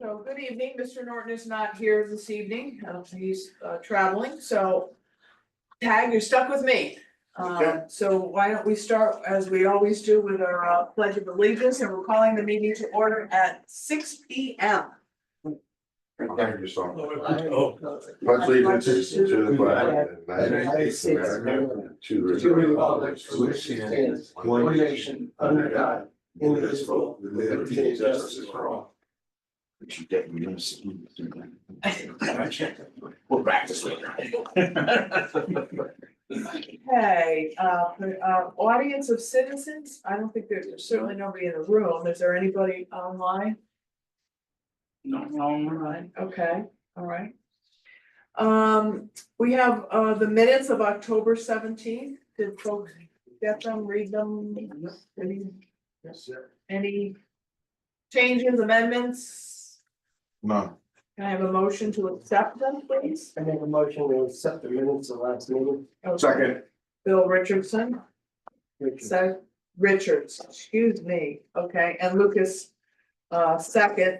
So good evening, Mr. Norton is not here this evening, he's traveling, so. Tag, you're stuck with me. So why don't we start, as we always do, with our pledge of allegiance, and we're calling the meeting to order at 6 P.M. Thank you so much. Pledge allegiance to the flag of the United States of America, to the republic for which it stands, one nation, under God, indivisible, with liberty and justice for all. But you get me. We'll practice later. Okay, audience of citizens, I don't think there's certainly nobody in the room, is there anybody online? No. Online, okay, all right. We have the minutes of October 17th. Did folks get them, read them? Yes, sir. Any changes, amendments? No. Can I have a motion to accept them, please? I make a motion to accept the minutes of last meeting. Okay. Second. Bill Richardson, Richards, excuse me, okay, and Lucas, second.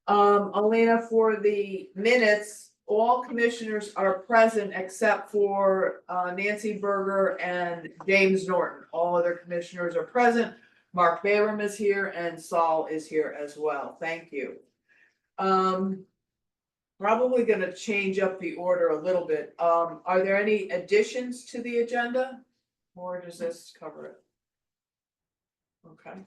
Alina, for the minutes, all commissioners are present except for Nancy Berger and James Norton. All other commissioners are present. Mark Bayram is here and Saul is here as well. Thank you. Probably gonna change up the order a little bit. Are there any additions to the agenda? Or does this cover it? Okay.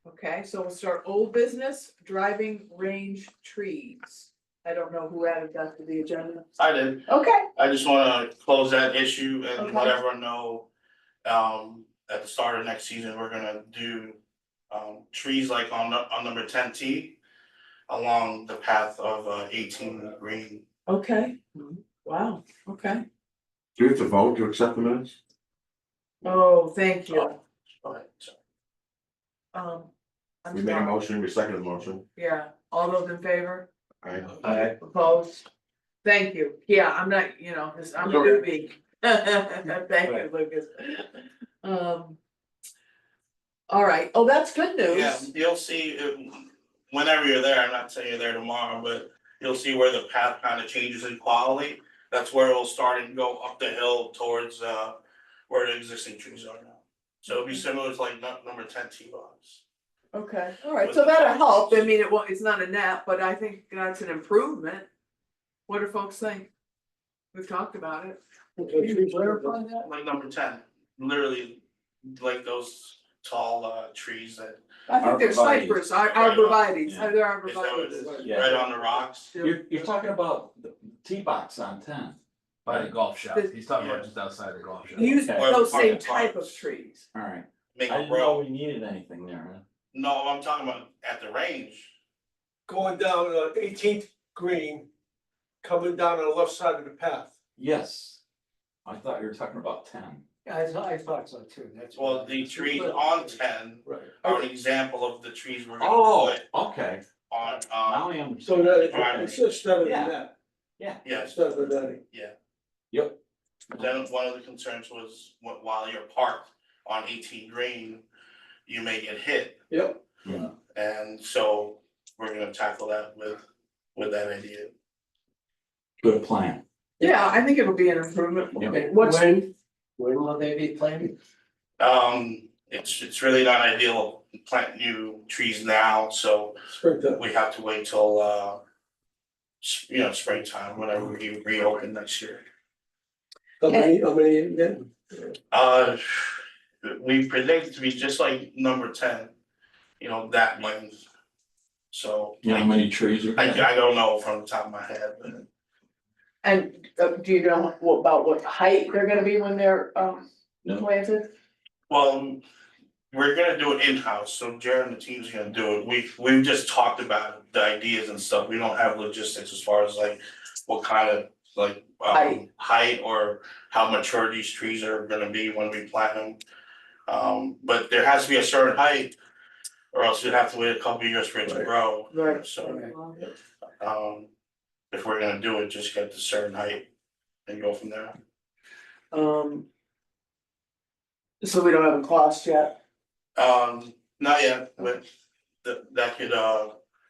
Okay, so we'll start old business, driving range trees. I don't know who added that to the agenda. I did. Okay. I just wanna close that issue and Okay. let everyone know, at the start of next season, we're gonna do. Trees like on number 10T. Along the path of 18 Green. Okay, wow, okay. Do we have to vote to accept the minutes? Oh, thank you. Okay, so I'm We made a sorry. motion, we seconded the motion. Yeah, all those in favor? Aye. Opposed? Thank you. Yeah, I'm not, this, I'm a newbie. Thank you, Lucas. All right. Oh, that's good news. yeah, you'll see whenever you're there. I'm not saying you're there tomorrow, but you'll see where the path kind of changes in quality. That's where it'll start and go up the hill towards where the existing trees are now. So it'll be similar to like number 10T box. Okay, all right, so that'll help. I mean, it's not a net, but I think that's an improvement. What do folks think? We've talked about it. Can you clarify that? Like number 10, literally like those tall trees that I think they're cypress, arborvitaes, Yeah. they're is that what it is? arborvitaes. Yeah. Right on the rocks. You're talking about the T box on 10. By the golf shop, The- he's talking Yeah. about just outside the golf shop. Use Okay. those Or same park type of parks. trees. All right. Make I a didn't know row. we needed anything there, No, I'm talking about at the range. Going down 18th Green, coming down on the left side of the path. Yes. I thought you were talking about 10. Yeah, I thought so too, that's. Well, the trees on 10 Right. are an example of the trees we're gonna Oh, put okay. on, Now I am. So that, Driveway. it's just better than Yeah. that, Yeah. yes, it's better than that. Yep. then one of the concerns was while you're parked on 18 Green, you may get hit. Yep. And so we're gonna tackle that with that idea. Good plan. Yeah, I think it'll be an improvement. Yeah. Okay, what's, When will they be planted? It's really not ideal to plant new trees now, so Springtime. we have to wait till springtime, whenever we reopen next year. How many again? We predict it to be just like number 10, that length. So. You know how many trees are I there? don't know from the top of my head, but and do you know about what height they're gonna be when they're No. planted? well, we're gonna do it in-house, so Jared and the team's gonna do it. We've just talked about the ideas and stuff. We don't have logistics as far as like what kind of like height or how mature these trees are gonna be when we plant them. But there has to be a certain height, or else you'd have to wait a couple of years for it to Right. grow. Right. So, if we're gonna do it, just get the certain height and go from there. So we don't have a cost yet? Not yet, but that could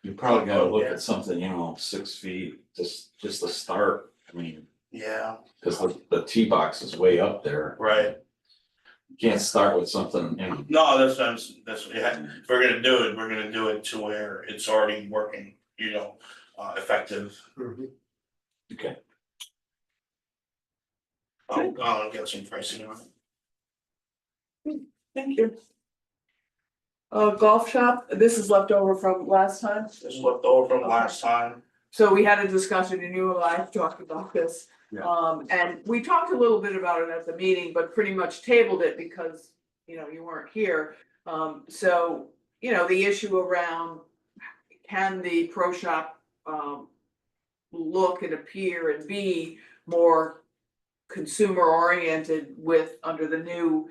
You probably gotta look at something, 6 feet, just to start, I mean, Yeah, cause the tee box is way up there. right. You can't start with something, No, yeah, if we're gonna do it, we're gonna do it to where it's already working, effective. okay. I'll get some pricing on it. Thank you. Golf shop, this is left over from last time. Just left over from last time. So we had a discussion and you and I talked about this. Yeah. And we talked a little bit about it at the meeting, but pretty much tabled it because, you weren't here. So, the issue around, can the pro shop, look and appear and be more consumer oriented under the new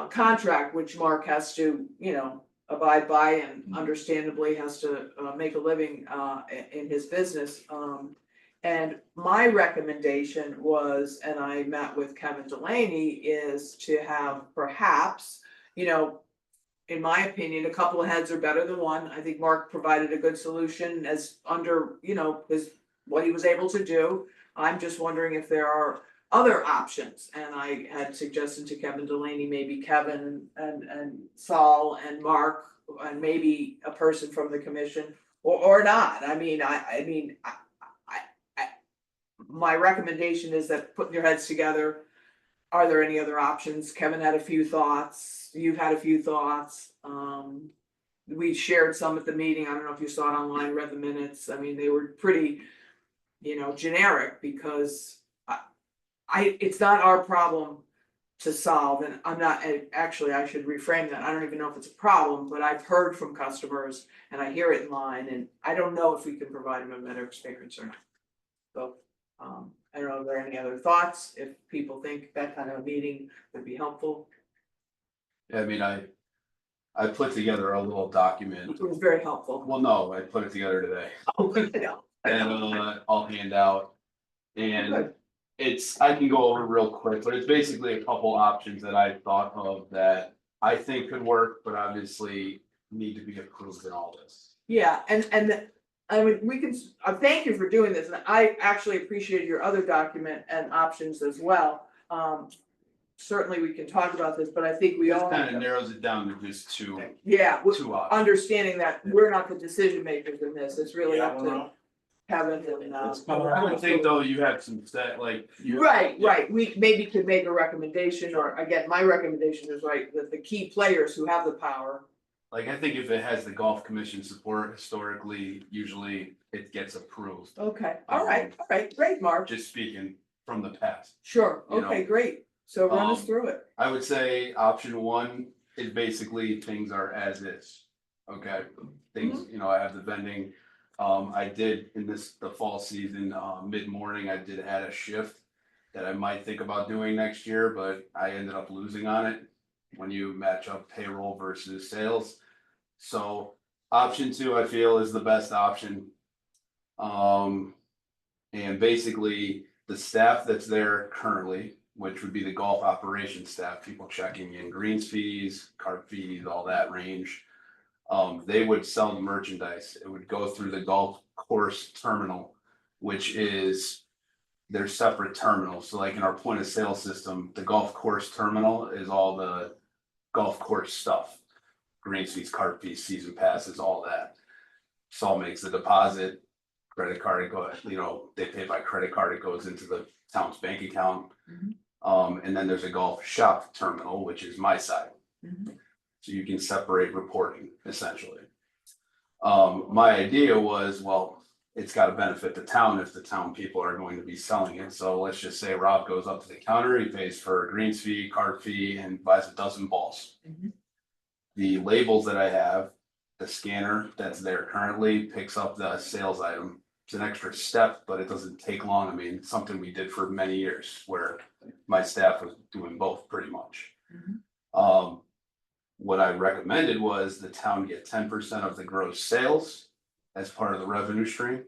contract, which Mark has to, abide by and understandably has to make a living in his business. And my recommendation was, and I met with Kevin Delaney, is to have perhaps, in my opinion, a couple of heads are better than one. I think Mark provided a good solution as under, what he was able to do. I'm just wondering if there are other options, and I had suggested to Kevin Delaney, maybe Kevin and Saul and Mark, and maybe a person from the commission, or not. My recommendation is that putting your heads together, are there any other options? Kevin had a few thoughts, you've had a few thoughts. We shared some at the meeting, I don't know if you saw it online, read the minutes, they were pretty, generic, because it's not our problem to solve, and I'm not, actually, I should reframe that, I don't even know if it's a problem, but I've heard from customers and I hear it in line, and I don't know if we can provide them a better experience or not. So, I don't know, are there any other thoughts, if people think that kind of a meeting would be helpful? I put together a little document. It was very helpful. Well, no, I put it together today. And I'll hand out. And Good. I can go over real quick, but it's basically a couple options that I thought of that I think could work, but obviously need to be approved in all this. Yeah, we can, thank you for doing this, and I actually appreciate your other document and options as well. Certainly we can talk about this, but I think we all. This kind of narrows it down to just two options. options. Understanding that we're not the decision makers in this, it's really up to Kevin and. I would think though you had some Right, we maybe could make a recommendation, or again, my recommendation is that the key players who have the power. Like, I think if it has the golf commission support historically, usually it gets approved, Okay, all right, great, Mark, just speaking from the past. sure, you know, okay, great, so run us um, through it. I would say option one is basically things are as is. Okay, things, I have the vending. I did in the fall season, mid-morning, I did add a shift that I might think about doing next year, but I ended up losing on it when you match up payroll versus sales. So option two, I feel, is the best option. And basically the staff that's there currently, which would be the golf operations staff, people checking in greens fees, cart fees, all that range. They would sell the merchandise. It would go through the golf course terminal, which is their separate terminals. So like in our point of sale system, the golf course terminal is all the golf course stuff. Greens fees, cart fees, season passes, all that. Saul makes the deposit, credit card, they pay by credit card, it goes into the town's bank account. And then there's a golf shop terminal, which is my side. So you can separate reporting essentially. My idea was, well, it's got to benefit the town if the town people are going to be selling it. So let's just say Rob goes up to the counter, he pays for a greens fee, cart fee, and buys a dozen balls. The labels that I have, the scanner that's there currently picks up the sales item. It's an extra step, but it doesn't take long. It's something we did for many years where my staff was doing both pretty much. What I recommended was the town get 10% of the gross sales as part of the revenue stream.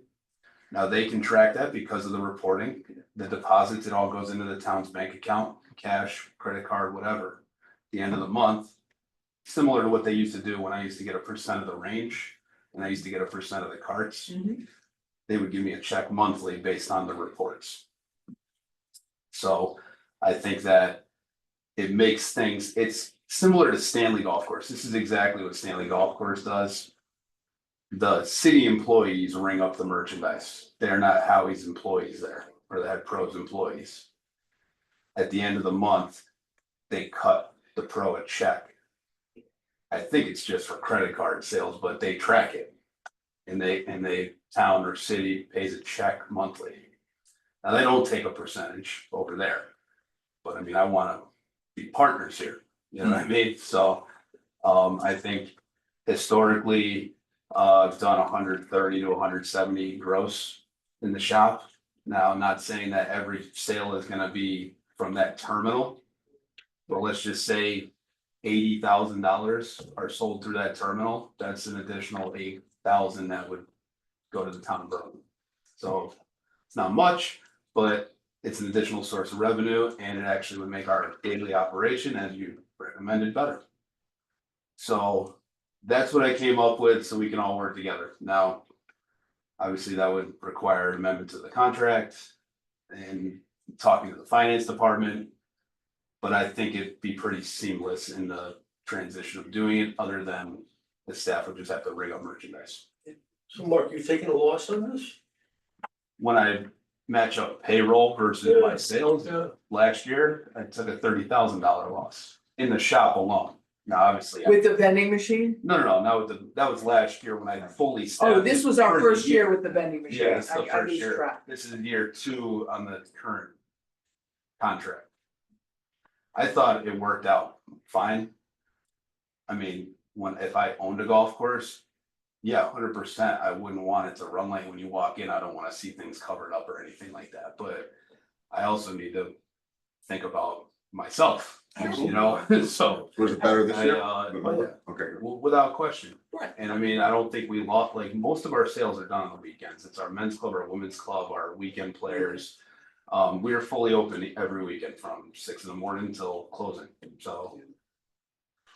Now they can track that because of the reporting, the deposits, it all goes into the town's bank account, cash, credit card, whatever. At the end of the month, similar to what they used to do when I used to get a percent of the range. and I used to get a percent of the carts. Mhm. They would give me a check monthly based on the reports. So I think that it makes things, it's similar to Stanley Golf Course. This is exactly what Stanley Golf Course does. The city employees ring up the merchandise. They're not Howie's employees there, or the head pro's employees. At the end of the month, they cut the pro a check. I think it's just for credit card sales, but they track it. And they town or city pays a check monthly. Now, they don't take a percentage over there. But I mean, I wanna be partners here, you know what I mean? So, I think historically, I've done 130 to 170 gross in the shop. Now, I'm not saying that every sale is gonna be from that terminal. But let's just say $80,000 are sold through that terminal, that's an additional 8,000 that would go to the town of Berlin. So it's not much, but it's an additional source of revenue, and it actually would make our daily operation, as you recommended, better. So that's what I came up with, so we can all work together. Now, obviously, that would require an amendment to the contract and talking to the finance department. But I think it'd be pretty seamless in the transition of doing it, other than the staff would just have to ring up merchandise. So Mark, you taking a loss on this? When I match up payroll versus my sales Yeah. last year, I took a $30,000 loss in the shop alone. Now, obviously, With the vending machine? no, not with the, that was last year when I fully Oh, staffed. this it was our for the first year with the vending machine. Yeah, it's the I first lose year. track. This is year 2 on the current contract. I thought it worked out fine. I mean, if I owned a golf course, yeah, 100%, I wouldn't want it to run like when you walk in, I don't wanna see things covered up or anything like that, but I also need to think about myself, you know, so. Was it better this I, year? yeah. Okay. Without question. Right. And I mean, I don't think we lost, like, most of our sales are done on the weekends. It's our men's club, our women's club, our weekend players. We are fully open every weekend from 6 a.m. till closing, so.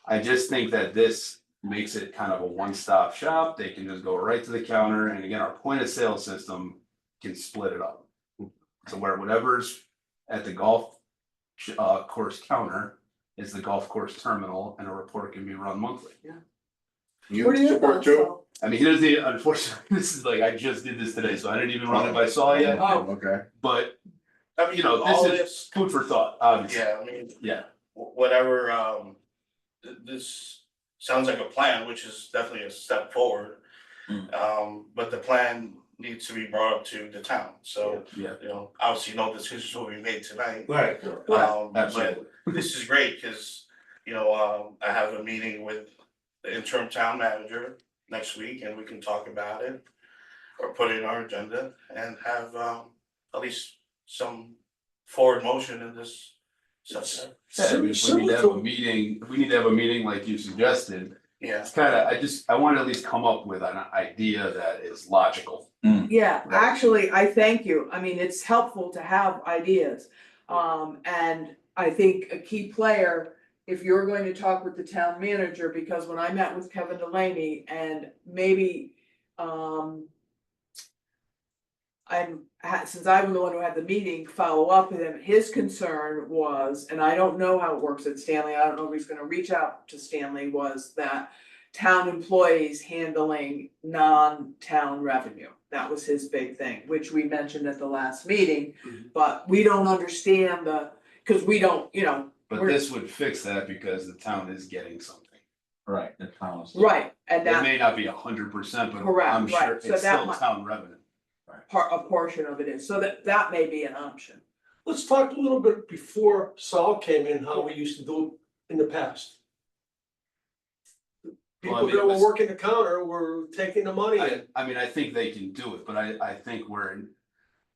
I just think that this makes it kind of a one-stop shop. They can just go right to the counter, and again, our point of sale system can split it up. So where whatever's at the golf course counter is the golf course terminal, and a report can be run monthly. You What are your support thoughts, Joe? Phil? I mean, he doesn't, unfortunately, this is like, I just did this today, so I didn't even run it by Saul yet, Oh. Okay. but I mean, you know, all this is this, food for thought, obviously. yeah, I mean, Yeah, whatever, this sounds like a plan, which is definitely a step forward. But the plan needs to be brought up to the town, so, yeah, you know, obviously no decisions will be made tonight. Right. But absolutely. this is great, cause, you know, I have a meeting with the interim town manager next week, and we can talk about it. Or put it in our agenda and have, at least some forward motion in this. Subject. Yeah, I mean, if we need to have a meeting, if we need to have a meeting like you suggested, Yeah, it's kinda, I want to at least come up with an idea that is logical. Yeah, actually, I thank you. I mean, it's helpful to have ideas. And I think a key player, if you're going to talk with the town manager, because when I met with Kevin Delaney and maybe, since I'm the one who had the meeting, follow up with him, his concern was, and I don't know how it works at Stanley, I don't know if he's gonna reach out to Stanley, was that town employees handling non-town revenue. That was his big thing, which we mentioned at the last meeting, but we don't understand cause we don't, you know, But this would fix that because the town is getting something. Right, the town is. right, and It that may not be 100%, but Correct, I'm sure right, so it's that still might- town revenue. a portion of it is, so that may be an option. Let's talk a little bit before Saul came in, how we used to do it in the past. Well, I People mean, that it were was- working the counter were taking the money and. I mean, I think they can do it, but I think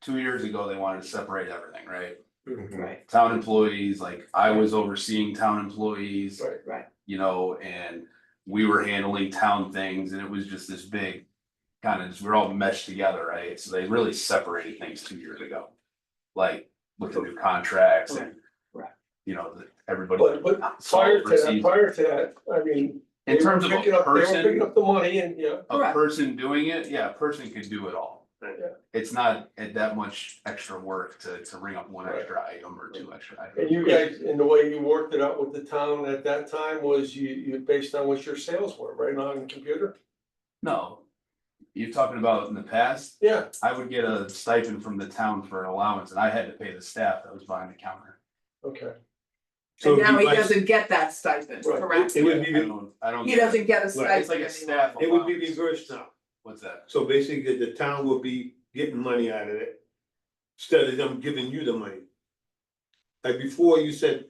2 years ago, they wanted to separate everything, right? Right. Town employees, like I was overseeing town employees. Right. Right. You know, and we were handling town things, and it was just this big kind of, we're all meshed together, right? So they really separated things 2 years ago. Like with the new contracts and, Right. you know, everybody. But prior to that, I mean, In terms of a They were person, picking up the money and, yeah. a Correct. person doing it, yeah, a person could do it all. Yeah. It's not that much extra work to ring up one Right. extra item or two extra items. And you guys, and the way you worked it out with the town at that time was you based on what your sales were, right, on the computer? No, you're talking about in the past, Yeah, I would get a stipend from the town for an allowance and I had to pay the staff that was behind the counter. okay. And So now he if you buy- doesn't get that stipend, Right. correct? It would I be, don't He get it. doesn't get a stipend. It's like a anymore. staff. it would be allowance. reversed now. What's that? So basically, the town will be getting money out of it, instead of them giving you the money. Like before, you said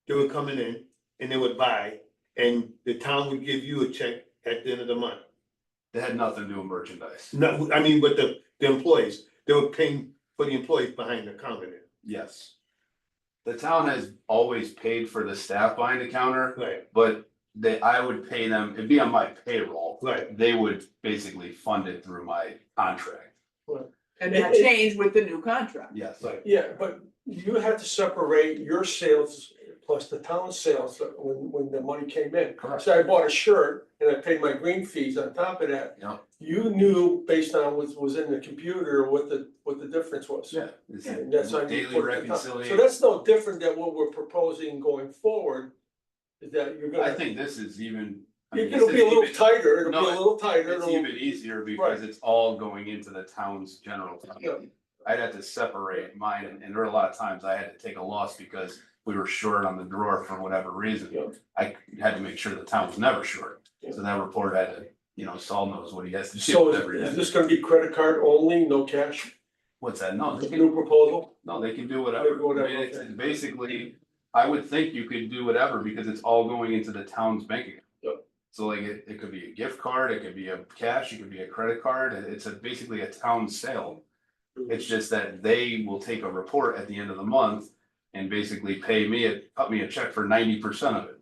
they were coming in and they would buy, and the town would give you a check at the end of the month. They had nothing to do with merchandise. No, I mean, but the employees, they were paying for the employees behind the counter there. Yes. The town has always paid for the staff behind the counter, Right, but I would pay them, it'd be on my payroll. right. They would basically fund it through my contract. And that changed with the new contract. Yes. Right. Yeah, but you had to separate your sales plus the town sales when the money came in. Correct. So I bought a shirt and I paid my green fees on top of that. Yep. You knew based on what was in the computer, what the difference was. Yeah. It's And that's how you daily put it down. So reconciliation. that's no different than what we're proposing going forward, is that you're I gonna, think this is even. I mean, it'll this be a is little even- tighter, it'll be a No, little tighter. It's it'll- even easier because it's all going into the town's general fund. Yeah. I'd have to separate mine and there were a lot of times I had to take a loss because we were short on the drawer for whatever reason. Yeah. I had to make sure the town was never short. Yeah. So that report had to, Saul knows what he has to So do every is day. this gonna be credit card only, no cash? What's that? No, The they new can, proposal? no, they can do whatever. They can do whatever, I mean, it's okay. basically, I would think you could do whatever because it's all going into the town's bank account. Yep. So like it could be a gift card, it could be a cash, it could be a credit card. It's basically a town sale. It's just that they will take a report at the end of the month and basically cut me a check for 90% of it.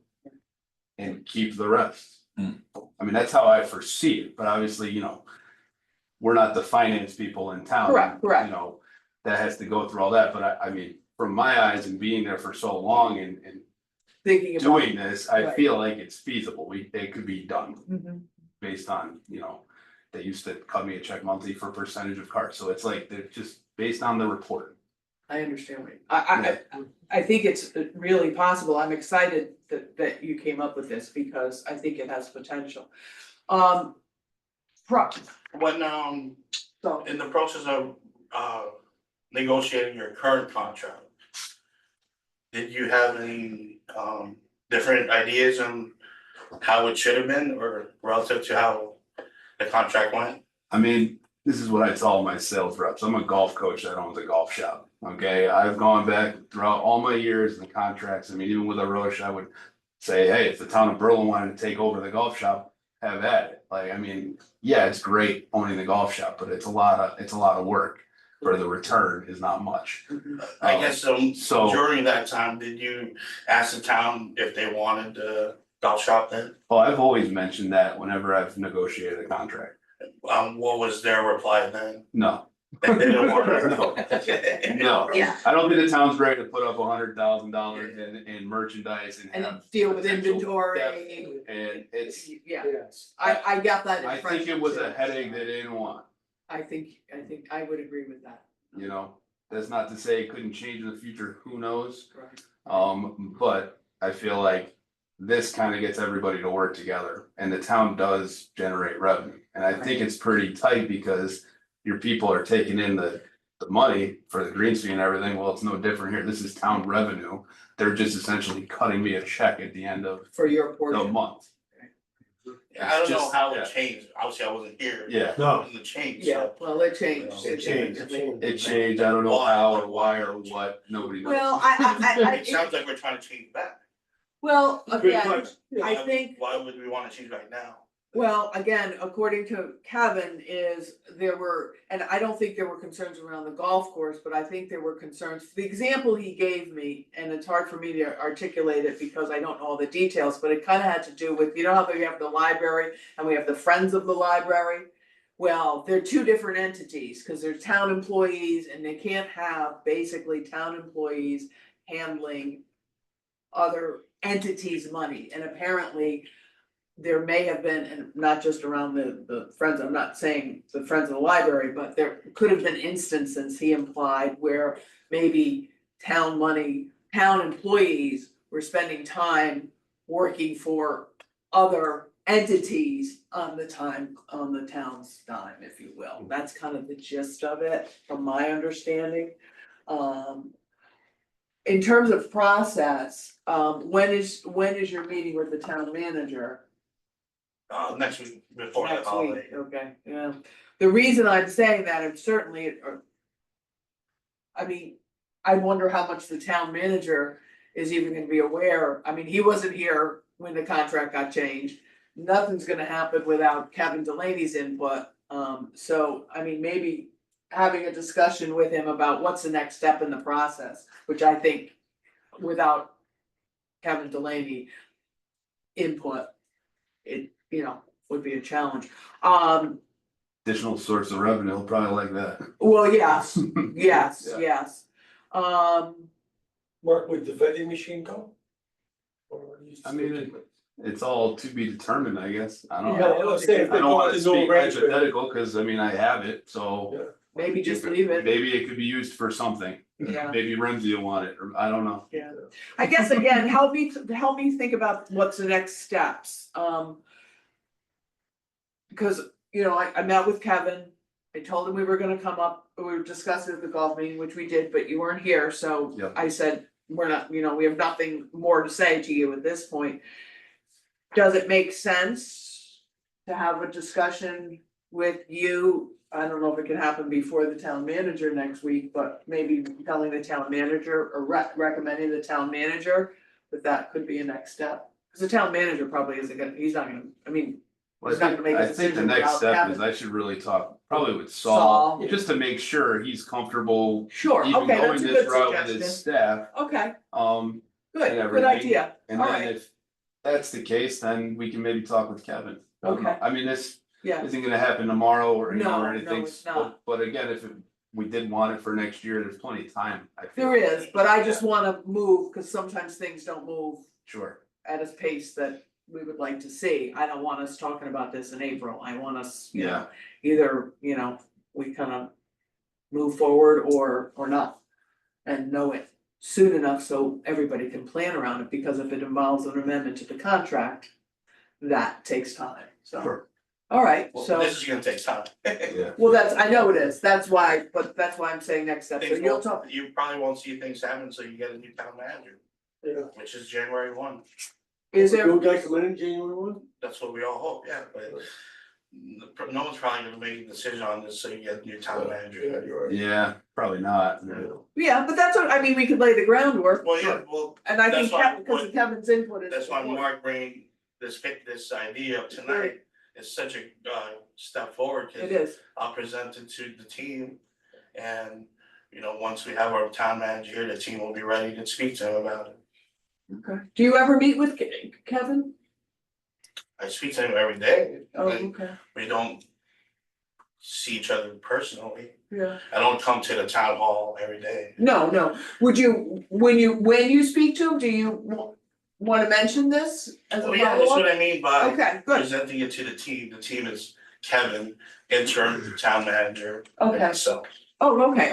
And keep the rest. Hmm. I mean, that's how I foresee it, but obviously, we're not the finance people in town. Correct. That has to go through all that, but I mean, from my eyes and being there for so long and Thinking about. doing this, I Right. feel like it's feasible. It could be done Mhm. based on, they used to cut me a check monthly for percentage of carts, so it's like, they're just based on the report. I understand what, I think it's really possible, I'm excited that you came up with this, because I think it has potential. When, So, in the process of, negotiating your current contract, did you have any, different ideas on how it should have been, or relative to how the contract went? I mean, this is what I tell my sales reps. I'm a golf coach that owns a golf shop. Okay, I've gone back throughout all my years and contracts. I mean, even with Arosh, I would say, hey, if the town of Berlin wanted to take over the golf shop, have at it. Like, I mean, yeah, it's great owning the golf shop, but it's a lot of work. For the return is not much. I guess, So- during that time, did you ask the town if they wanted the golf shop then? Well, I've always mentioned that whenever I've negotiated a contract. What was their reply then? No, They didn't want it? no. yeah, I don't think the town's ready to put up $100,000 in merchandise and and have. deal with potential inventory. theft. And it's, Yeah, Yes. I got that I impression think it was too. a headache they didn't want, I think I would agree with that. That's not to say it couldn't change in the future, who knows? Right. But I feel like this kind of gets everybody to work together and the town does generate revenue. And I think it's pretty tight because your people are taking in the money for the greens fee and everything. Well, it's no different here. This is town revenue. They're just essentially cutting me a check at the end of For your the portion. month. I don't know Just- how yeah. it changed, obviously I wasn't here. Yeah, No, It was change, Yeah, so. well, it changed. It changed. it changed. I don't know how or why or what. Nobody knows. Well, It sounds like we're trying to change back. well, pretty again, much. I think, Why would we wanna change right now? well, again, according to Kevin, is there were, and I don't think there were concerns around the golf course, but I think there were concerns. The example he gave me, and it's hard for me to articulate it because I don't know all the details, but it kind of had to do with, how we have the library and we have the Friends of the Library? Well, they're two different entities, because they're town employees and they can't have basically town employees handling other entities' money, and apparently there may have been, and not just around the Friends, I'm not saying the Friends of the Library, but there could have been instances, he implied, where maybe town money, town employees were spending time working for other entities on the town's dime, if you will. That's kind of the gist of it, from my understanding. In terms of process, when is your meeting with the town manager? Next week, before the Next holiday. week, okay, yeah. The reason I'm saying that, and certainly, I mean, I wonder how much the town manager is even gonna be aware. I mean, he wasn't here when the contract got changed. Nothing's gonna happen without Kevin Delaney's input. So, I mean, maybe having a discussion with him about what's the next step in the process, which I think without Kevin Delaney input, it, would be a challenge. Additional source of revenue, he'll probably like that. Well, yes, yes, Yeah. yes. Mark, would the vending machine go? Or you I mean, it's all to be determined, I guess. I don't Yeah, know. let's say if I they don't go wanna to no speak arrangement. hypothetical, cause I mean, I have it, so. Maybe just leave it, Maybe it could be used for something. yeah, Maybe Renzi will want it, or I don't know. yeah. I guess again, help me think about what's the next steps, because, I met with Kevin. I told him we were gonna come up, we were discussing at the golf meeting, which we did, but you weren't here, so Yep. I said, we're not, we have nothing more to say to you at this point. Does it make sense to have a discussion with you? I don't know if it can happen before the town manager next week, but maybe telling the town manager or recommending the town manager that could be a next step. Cause the town manager probably isn't gonna, he's not gonna, I mean, Well, He's not gonna make a I think the decision next without step Kevin. is I should really talk probably with Saul. Saul, just to make sure he's comfortable sure, even okay, going that's a this good route with suggestion. his staff. Okay, And good everything. idea. And All then right. if that's the case, then we can maybe talk with Kevin. I don't know. Okay. I mean, this Yeah, isn't gonna happen tomorrow or No, or anything. no, it's not. But again, if we did want it for next year, there's plenty of time, I feel. there is, but I just wanna move, cause sometimes things don't move Sure, at a pace that we would like to see. I don't want us talking about this in April. I want us, Yeah. either, we kind of move forward or not. And know it soon enough so everybody can plan around it, because if it involves an amendment to the contract, that takes time, so. sure, All right, Well, so, this is gonna take time. yeah. well, I know it is, that's why I'm saying next step, so Things you'll won't- talk, You probably won't see things happen until you get a new town manager, Yeah. which is January 1. is there? New guy coming in January 1? That's what we all hope, yeah, but no one's probably gonna make a decision on this, so you get a new town Yeah, manager. you're right. Yeah, probably not. No. Yeah, but that's what, I mean, we could lay the groundwork. Well, yeah, well, And I think that's why- because of Kevin's input is. that's why important. Mark bringing this idea up tonight is such a step forward, It cause is, I'll present it to the team. And, once we have our town manager here, the team will be ready to speak to him about it. okay. Do you ever meet with Kevin? I speak to him every day, Oh, but okay, we don't see each other personally. yeah. I don't come to the town hall every day. No, would you, when you speak to him, do you wanna mention this as a Oh, yeah, that's what follow-up? I mean by Okay, good, presenting it to the team is Kevin, interim town manager, and okay, myself. oh, okay,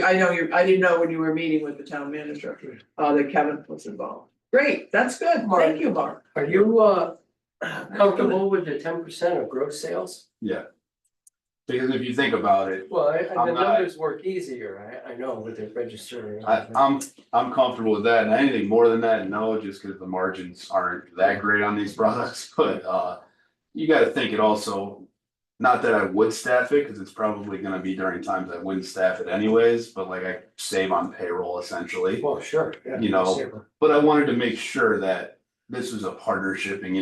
I didn't know when you were meeting with the town manager, that Kevin was involved. Great, that's good, thank you, Mark. Are you comfortable with the 10% of gross sales? Yeah. Because if you think about it, Well, the I'm not- numbers work easier, I know, with the registering. I'm comfortable with that, and anything more than that, no, just because the margins aren't that great on these products, but you gotta think it also. Not that I would staff it, because it's probably gonna be during times I wouldn't staff it anyways, but like I save on payroll essentially. Well, sure, yeah. You know, safer. But I wanted to make sure that this was a partnership and,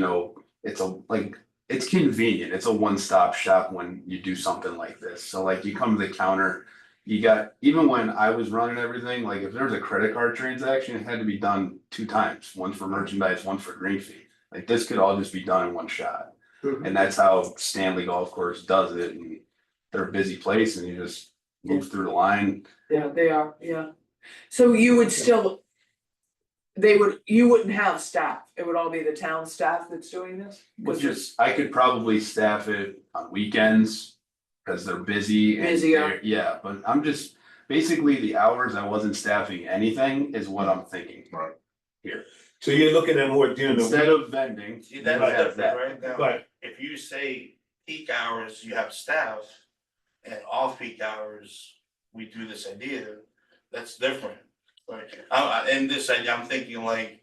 it's convenient, it's a one-stop shop when you do something like this, so like you come to the counter. You got, even when I was running everything, like if there was a credit card transaction, it had to be done 2 times, one for merchandise, one for green fee. Like this could all just be done in one shot. Mhm. And that's how Stanley Golf Course does it, and they're a busy place and you just move through the line. Yeah, they are, yeah. So you would still, you wouldn't have staff, it would all be the town staff that's doing this? 'Cause Which is, I could probably staff it on weekends, cause they're busy and Busier. yeah, but I'm just, basically the hours I wasn't staffing anything is what I'm thinking. Right. Here, So you're looking at more during the instead week, of vending. See, you that's have different, that. right now. but If you say peak hours, you have staff, and off peak hours, we do this idea, that's different. Like, in this idea, I'm thinking like,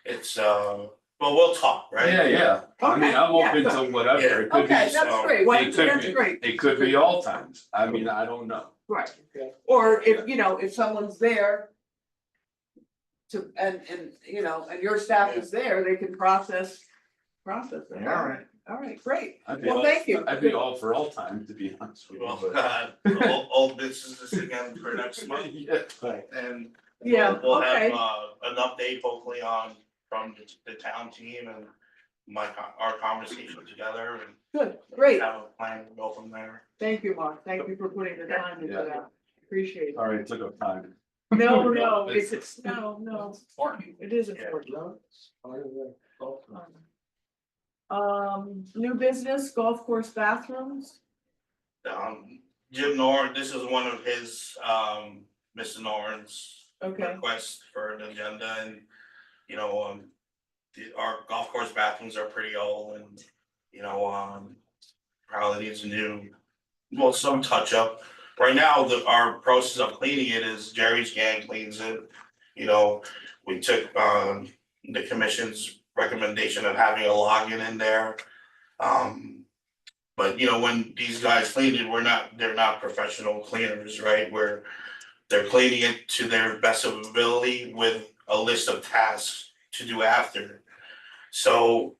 it's, well, we'll talk, right? Yeah, yeah, I mean, Okay, I'm yeah, open to whatever, it could be, Okay, that's great, well, it could that's be- great. it could be all times, I mean, I don't know. Right, or if, if someone's there. And and your staff is there, they can process it, alright, great, I'd be well, all- thank you. I'd be all for all time, to be honest with you. Well, but- old business again for next month, Yeah. and Yeah, we'll have, okay. an update hopefully from the town team and our conversation together and Good, great, have a plan to go from there. thank you, Mark, thank you for putting the time into Yeah. that, appreciate it. Sorry, it took up time. No, no, it is important. New business, golf course bathrooms, Jim Norton, this is one of his, Mr. Norton's okay, request for an agenda and, our golf course bathrooms are pretty old and, probably needs a new, well, some touch up. Right now, our process of cleaning it is Jerry's gang cleans it, we took, the commission's recommendation of having a login in there. But when these guys clean it, they're not professional cleaners, right? They're cleaning it to their best of ability with a list of tasks to do after. So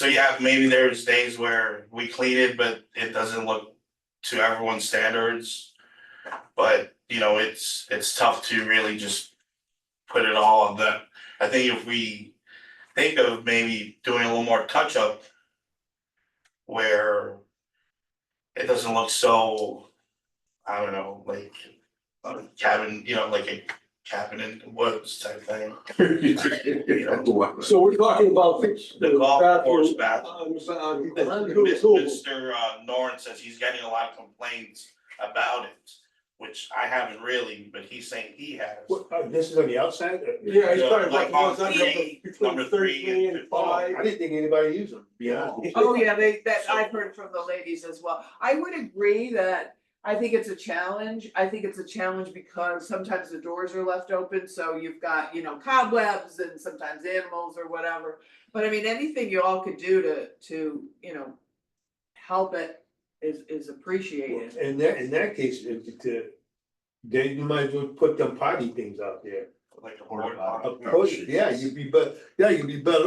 yeah, maybe there's days where we clean it, but it doesn't look to everyone's standards. But it's tough to really just put it all on that. I think if we think of maybe doing a little more touch up where it doesn't look so, I don't know, like a cabin, like a cabin in the woods type thing. So we're talking about The golf course bathroom. on Mr. Norton says he's getting a lot of complaints about it, which I haven't really, but he's saying he has. this is on the outside? Yeah, he's talking Like about on what's on three, between number 3 33 and and 5. I didn't think anybody used them, to be honest. oh yeah, I've heard from the ladies as well, I would agree that. I think it's a challenge, because sometimes the doors are left open, so you've got, cobwebs and sometimes animals or whatever. But I mean, anything you all could do to, help it is appreciated. In that case, then you might as well put them potty things out there. Like a porta potty. Of course, yeah, you'd be better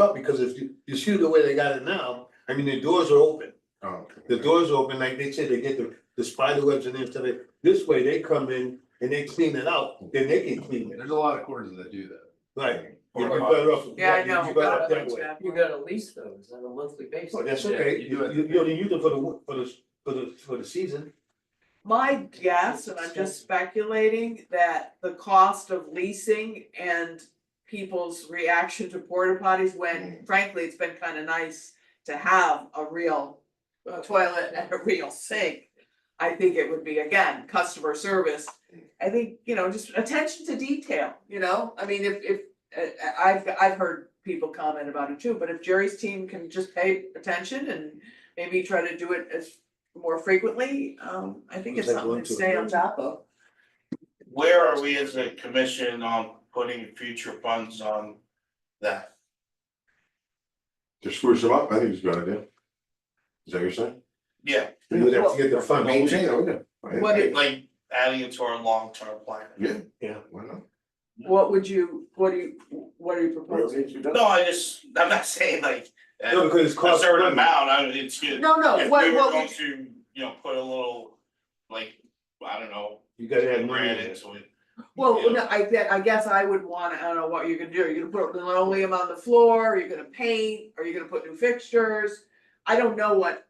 off, because if you see the way they got it now, I mean, the doors are open. Oh, okay. The doors are open, like they said, they get the spider webs in there, so this way they come in and they clean it out, then they can clean it, There's a lot of courses that do that. right? You'd be better off. Yeah, I you'd be know. better off that way. You gotta lease those on a monthly basis. Well, that's Yeah, okay, you do it. you only use them for the season. My guess, and I'm just speculating, that the cost of leasing and people's reaction to porta potties, when frankly, it's been kind of nice to have a real toilet and a real sink. I think it would be, again, customer service. I think, just attention to detail, I mean, if I've heard people comment about it too, but if Jerry's team can just pay attention and maybe try to do it as more frequently, I think it's Like something going to to- stay on top of. Where are we as a commission on putting future funds on that? To spruce them up, I think it's a good idea. Is that what you're saying? Yeah, You would have to get the fund. Maintain, oh, yeah. What it- like adding it to our long-term plan. Yeah, why not? What are you proposing? No, I'm not saying like No, because it's a cost. certain money. amount, it's good. No, If what we were would going to, put a little, like, I don't know, You gotta have money grand in it. into it. Well, no, I guess I would wanna, I don't know what you're gonna do, are you gonna put linoleum on the floor, are you gonna paint, are you gonna put new fixtures? I don't know what,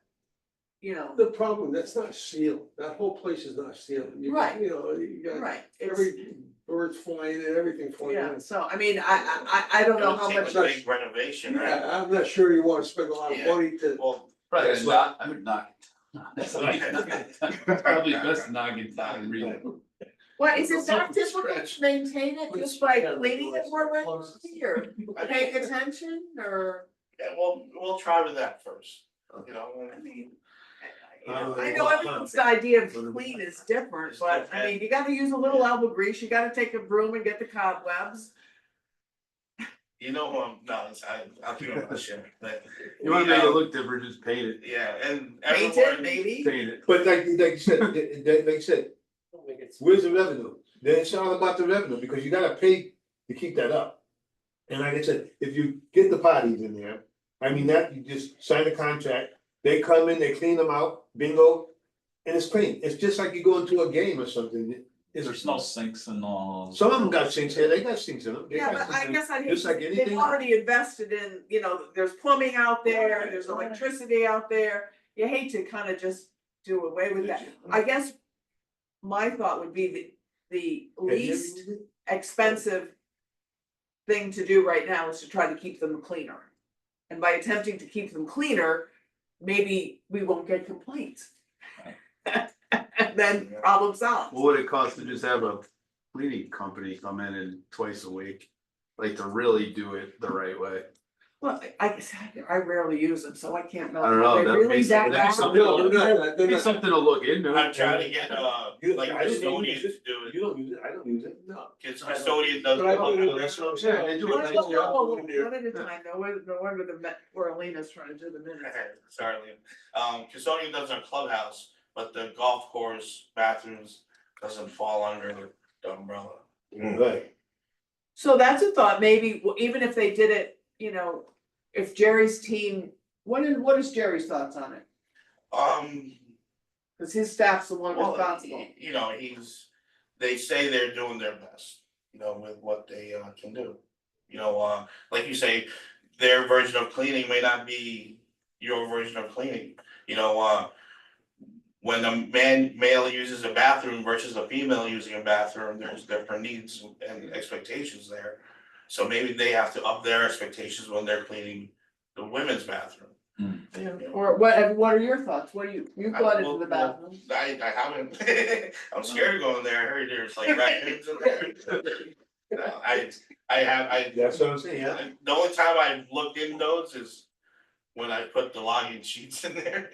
The problem, that's not sealed, that whole place is not sealed. Right. You got right, it's, every birds flying in, everything flying Yeah, in. so, I mean, I don't know how It would much. take a big renovation, right? Yeah, I'm not sure you wanna spend a lot of Yeah. money to. Well, Probably That's not, I would knock it. Probably best to knock it down and read it. What, is it that Something difficult scratch. to maintain it just by cleaning it more regularly or paying attention or? yeah, we'll try with that first, you know, I mean, I know everyone's idea of clean is different, but I mean, you gotta use a little elbow grease, you gotta take a broom and get the cobwebs. you know, no, I'll do it myself, but. You wanna make it look different, just paint it. Yeah, and Paint everyone. it, maybe. Paint it. But like you said, like you said, where's the revenue? Then it's all about the revenue, because you gotta pay to keep that up. And like I said, if you get the parties in there, I mean, that, you just sign a contract, they come in, they clean them out, bingo, and it's clean. It's just like you go into a game or something. It's, There's no sinks and all. some of them got sinks here, they got sinks in them. They Yeah, got but I sinks in guess I hate, just like they've anything. already invested in, you know, there's plumbing out there, there's electricity out there. You hate to kind of just do away with that. I guess my thought would be the least expensive thing to do right now is to try to keep them cleaner. And by attempting to keep them cleaner, maybe we won't get complaints. And then problem solved. What would it cost to just have a cleaning company come in and twice a week? Like to really do it the right way? Well, I rarely use them, so I can't know. I don't know, They that'd really be that that'd be bad? something to No, look- they're be not. something to look into. I'm trying to get, like I don't custodians use to it. do it, You don't use it, I don't use it. No. cause custodian does. But I don't- That's what I'm saying, they do it One nice at job. a time, no wonder where Alina's trying to do the minutes. Sorry, Liam. Custodian does our clubhouse, but the golf course bathrooms doesn't fall under the umbrella. Right. So that's a thought, maybe, even if they did it, you know, if Jerry's team, what is Jerry's thoughts on it? Cause his staff's the one Well, responsible. you know, they say they're doing their best, you know, with what they can do. You know, like you say, their version of cleaning may not be your version of cleaning, you know, when a male uses a bathroom versus a female using a bathroom, there's different needs and expectations there. So maybe they have to up their expectations when they're cleaning the women's bathroom. Yeah, or what are your thoughts? What do you've gone into the Well, bathroom? I haven't, I'm scared of going there, I heard there's like raccoons in there. I That's what I'm saying, yeah. the only time I've looked in those is when I put the login sheets in there.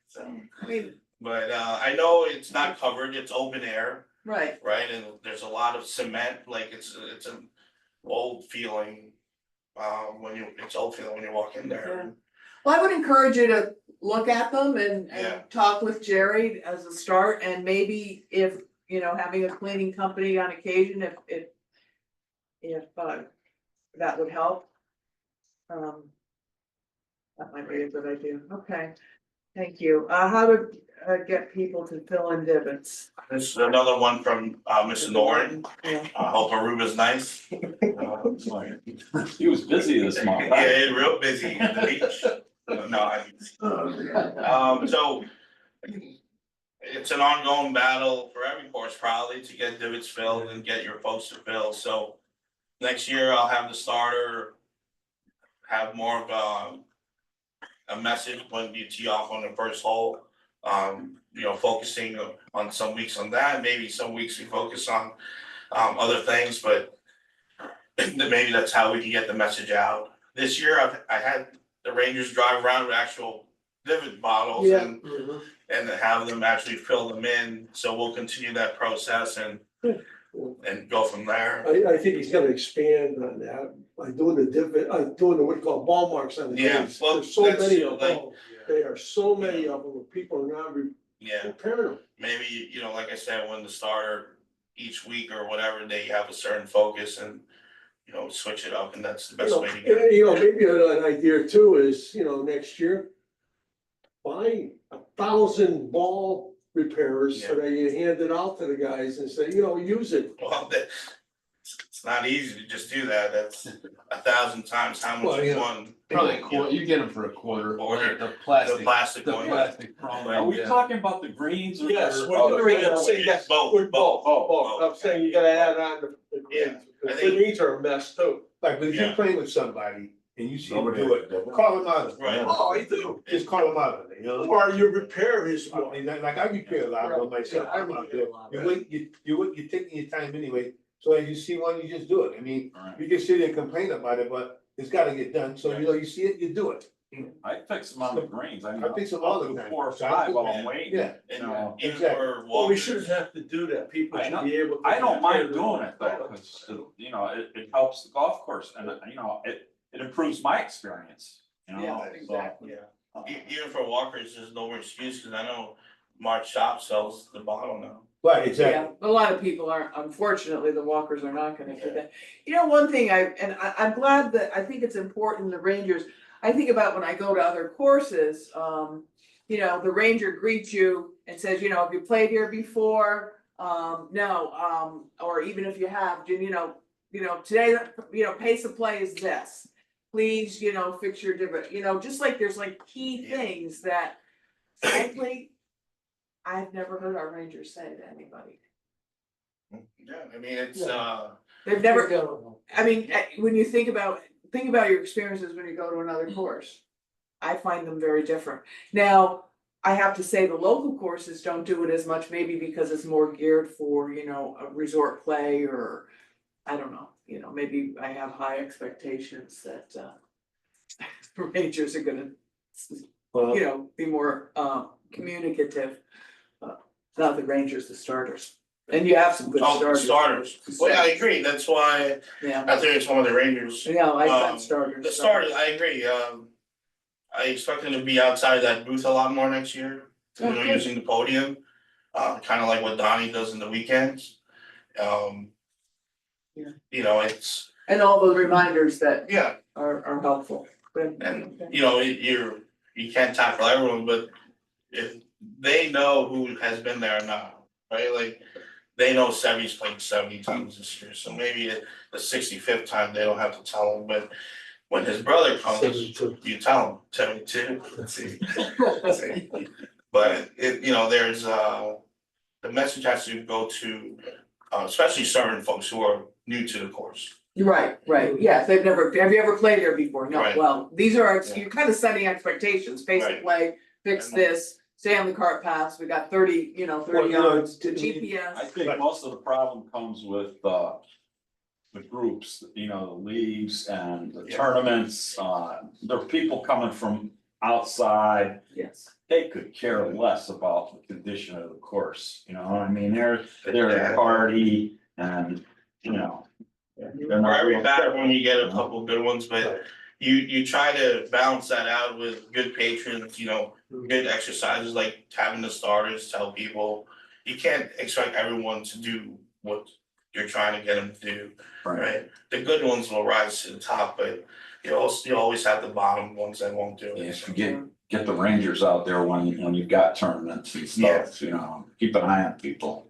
So, I mean, but I know it's not covered, it's open air, right, right, and there's a lot of cement, like it's an old feeling. It's old feeling when you walk in there. well, I would encourage you to look at them and Yeah. talk with Jerry as a start, and maybe if, you know, having a cleaning company on occasion, if that would help. That might be a good idea, okay, thank you, how to get people to fill in divots. This is another one from Mr. Norton, Yeah. I hope Aruba's nice. He was busy this month. Yeah, real busy at the beach. So it's an ongoing battle for every course probably to get divots filled and get your folks to fill, so next year I'll have the starter have more of a message when you tee off on the first hole. You know, focusing on some weeks on that, maybe some weeks we focus on other things, but maybe that's how we can get the message out. This year I had the Rangers drive around with actual divot bottles Yeah. and have them actually fill them in, so we'll continue that process and go from there. I think he's gonna expand on that, by doing the doing the what you call ball marks on the Yeah, gates. well, There's so that's many of like- them, there are so many of them, where people are not Yeah, repairing them. maybe, you know, like I said, when the starter each week or whatever, they have a certain focus and, you know, switch it up, and that's the best way to get it. You know, maybe an idea too is, you know, next year, buy 1,000 ball repairers so that you hand it out to the guys and say, you know, use it. Well, It's not easy to just do that, that's 1,000 times how Well, much yeah. is one. Probably a quarter, you get them for a quarter, Quarter. the The plastic, plastic the one. plastic chrome, Are we yeah. talking about the greens or? Yes, or we're other- saying yes, Both, we're both, both, both, I'm saying you gotta add on the greens, I the think- greens are a mess too. Like, but if you're Yeah. playing with somebody and you see them do it, call them out. Right. Oh, I do. Just call them out, you know? Or you repair his I one. mean, like I repair a lot of them myself, Yeah, I I'm out repair there, a lot, you right. wait, you're taking your time anyway, so as you see one, you just do it, I mean, Right. you can sit there and complain about it, but it's gotta get done, so you know, you see it, you do it. I fix them on the greens, I mean. I fix them all the I'll do time. 4 or 5 while I'm waiting. Yeah. You And know, even exactly. for Well, we walkers. shouldn't have to do that, people I should know. be able to. I don't mind doing it though, cause you know, it helps the golf course and you know, it improves my experience, you know? Yeah, so, exactly. Even for walkers, there's no more excuse, cause I know Mark's shop sells the bottle now. Right, Yeah, exactly. a lot of people aren't, unfortunately, the walkers are not gonna do that. You know, one thing I'm glad that, I think it's important, the Rangers, I think about when I go to other courses, you know, the Ranger greets you and says, you know, have you played here before? No, or even if you have, you know, today, you know, pace of play is this. Please, you know, fix your different, you know, just like there's like key things that frankly, I've never heard our Rangers say to anybody. Yeah, I mean, it's, They've never, I mean, when you think about your experiences when you go to another course. I find them very different. Now, I have to say the local courses don't do it as much, maybe because it's more geared for, you know, a resort play or. I don't know, you know, maybe I have high expectations that Rangers are gonna, Well, you know, be more communicative. Not the Rangers, the starters. And you have some good oh, starters. starters. Well, yeah, I agree, that's why Yeah, I think it's one of the Rangers. yeah, I've got Um, starters. The starters, I agree, I expect them to be outside that booth a lot more next year, Oh, when they're good. using the podium. Kinda like what Donnie does in the weekends. Yeah. You know, it's, And all those reminders that yeah, are helpful. Good. and Okay. you know, you can't tackle everyone, but if they know who has been there or not, right, like. They know Sevy's played 70 times this year, so maybe the 65th time, they don't have to tell him, but. When his brother comes, 72. you tell him, 72, let's see. But it, you know, there's the message has to go to, especially certain folks who are new to the course. Right, yes, have you ever played here before? No, Right. well, these are, Yeah. you're kind of setting expectations, pace of Right. play, fix And- this, stay on the cart paths, we got 30 Well, 30 you know, yards to I mean, GPS. I think most of the problem comes with the groups, you know, the leagues and the Yeah. tournaments, there are people coming from outside. Yes. They could care less about the condition of the course, you know, I mean, they're Yeah. a party and, you know. they're For not every real- batter when you get a couple good ones, but Right. you try to balance that out with good patrons, you know, good exercises like having the starters tell people. You can't expect everyone to do what you're trying to get them to do, Right, right? The good ones will rise to the top, but you always have the bottom ones that won't do yeah, it. if you get the Rangers out there when you've got tournaments and stuff, you know, keep an eye on people.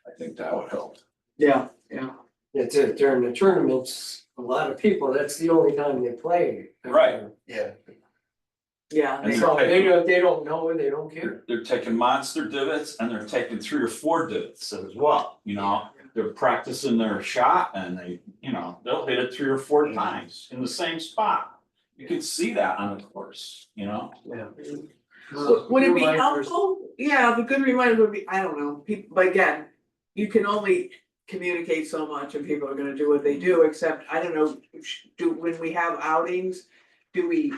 I think that would help. Yeah. It's during the tournaments, a lot of people, that's the only time they play. Right. Yeah, Yeah, And So they don't know, they don't care. They're taking monster divots and they're taking 3 or 4 divots as well, you know? They're practicing their shot and they, you know, they'll hit it 3 or 4 times in the same spot. You can see that on the course, you know? Yeah. would it be helpful? Yeah, the good reminder would be, I don't know, people, but again, you can only communicate so much and people are gonna do what they do, except, I don't know, when we have outings, do we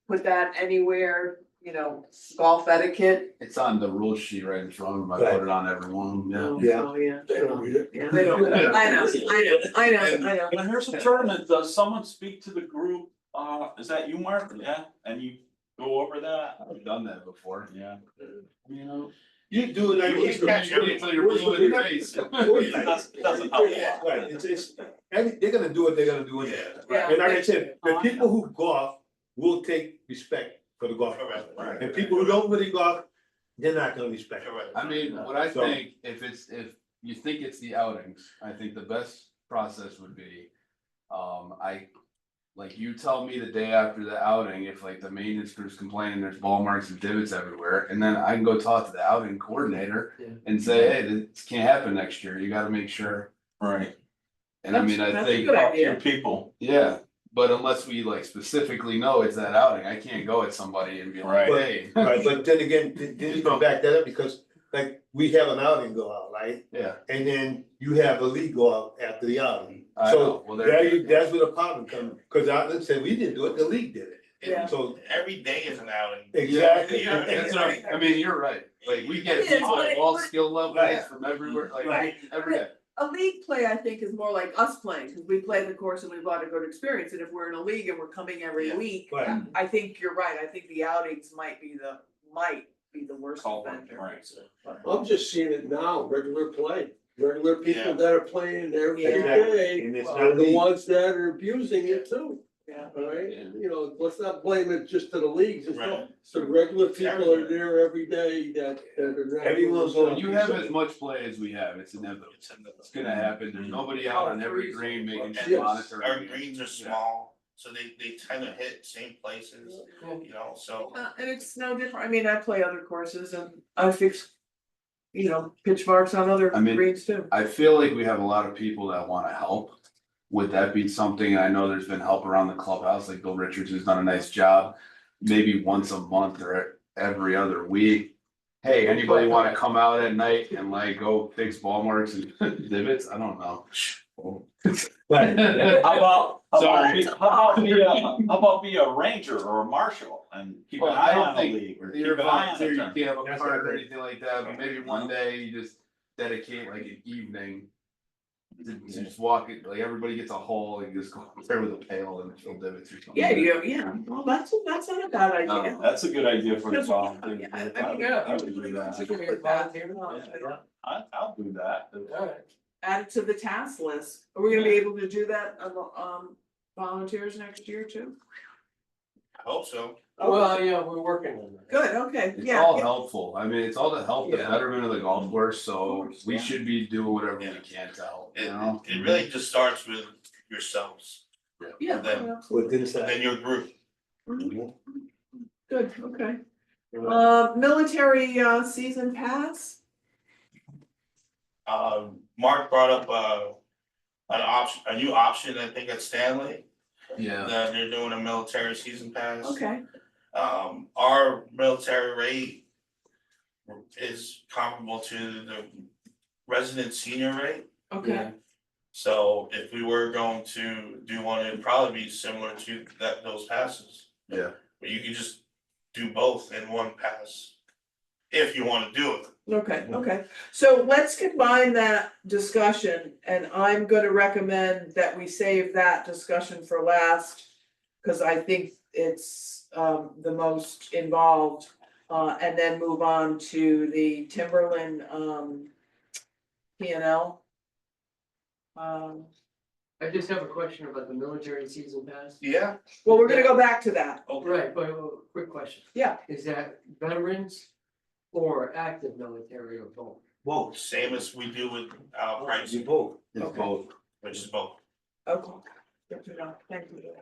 put that anywhere, you know, golf etiquette? It's on the rule sheet right in front of them, I put it on every one, yeah. Yeah. Oh, yeah. They don't read it. Yeah, they don't, I know. When there's a tournament, does someone speak to the group? Is that you, Mark? Yeah, and you go over that? I've done that before. Yeah. You know? You do it, I mean. You catch everything until you're blue in the face. It doesn't help a lot. Right, they're gonna do what they're gonna do. yeah. Yeah. And like I said, the people who golf will take respect for the golf. course. Correct. And people who don't really golf, they're not gonna respect it. Correct. I mean, what I So- think, if you think it's the outings, I think the best process would be, like you tell me the day after the outing, if like the maintenance crew's complaining there's ball marks and divots everywhere, and then I can go talk to the outing coordinator Yeah. and say, hey, this can't happen next year, you gotta make sure. Right. And I mean, I That's a think, good Talk to idea. your people. yeah, but unless we like specifically know it's that outing, I can't go at somebody and be like, Right. hey. Right, but then again, then you can back that up because like we have an outing go out, right? Yeah, And then you have a league go out after the outing. I So know. Well, there- that's where the problem comes, cause let's say we didn't do it, the league did it. Yeah. So Every day is an outing. exactly. Yeah, That's what I mean, you're right, like we get It is, people but at it- all but- skill levels Right. from everywhere, like Right. every day. A league play, I think, is more like us playing, because we play the course and we've got a good experience, and if we're in a league and we're coming every Yeah. week. Right. I think you're right, I think the outings might be the worst Call them, offender. right. I'm just seeing it now, regular play, regular people Yeah. that are playing every Yeah. day And it's are not the league. ones that are abusing it too. Yeah. Alright, Yeah. you know, let's not blame it just to the leagues, it's Right. not, so regular It's people are everywhere. there every day that are not. Everyone's So on- you have as much play as we have, it's inevitable, it's gonna happen, there's nobody out on every green making sure Yes. monitoring. Our greens are small, so they tend to hit same places, you know, so. And it's no different, I mean, I play other courses and I fix, pitch marks on other I mean- greens too. I feel like we have a lot of people that wanna help. Would that be something, I know there's been help around the clubhouse, like Bill Richards has done a nice job, maybe once a month or every other week. Hey, anybody wanna come out at night and like go fix ball marks and divots, I don't know. Right. How Sorry. how about be a ranger or a marshal and keep an Well, eye I don't on the think league or keep you're an eye on volunteer, the you tournament. can't have a That's card or not anything like that, but maybe one day you just dedicate like an evening. To just walk it, like everybody gets a hole and you just go up there with a pail and fill divots or something. Yeah, well, that's not a bad idea. That's a good idea for the Because, volunteer. yeah, I mean, I would do It's a that. good volunteer. I'll do that. Alright, Add it to the task list. Are we gonna be able to do that, volunteers next year too? I hope so. well, yeah, we're working on that. Good, okay, It's yeah. all helpful, I mean, it's all to help the Yeah. betterment of the golf course, so course, we yeah. should be doing whatever we Yeah. can to help, you It, know? it really just starts with yourselves, Yeah. Then- yeah. Within and then inside. your group. Good, okay. Military, season pass? Mark brought up, an option, a new option, I think at Stanley, Yeah, that they're doing a military season pass. Okay, Our military rate is comparable to the resident senior rate. okay, So if we were going to do one, it'd probably be similar to those passes. yeah, But you can just do both in one pass. If you wanna do it. okay. So let's combine that discussion and I'm gonna recommend that we save that discussion for last. Cause I think it's, the most involved, and then move on to the Timberland, P and L. I just have a question about the military season pass. Yeah. Well, we're gonna go back to that. Right, but quick question. Yeah. Is that veterans or active military or both? Whoa, Same as we do with you pricing, both. it's Okay. both. which is both. Okay. Good to know. Thank you.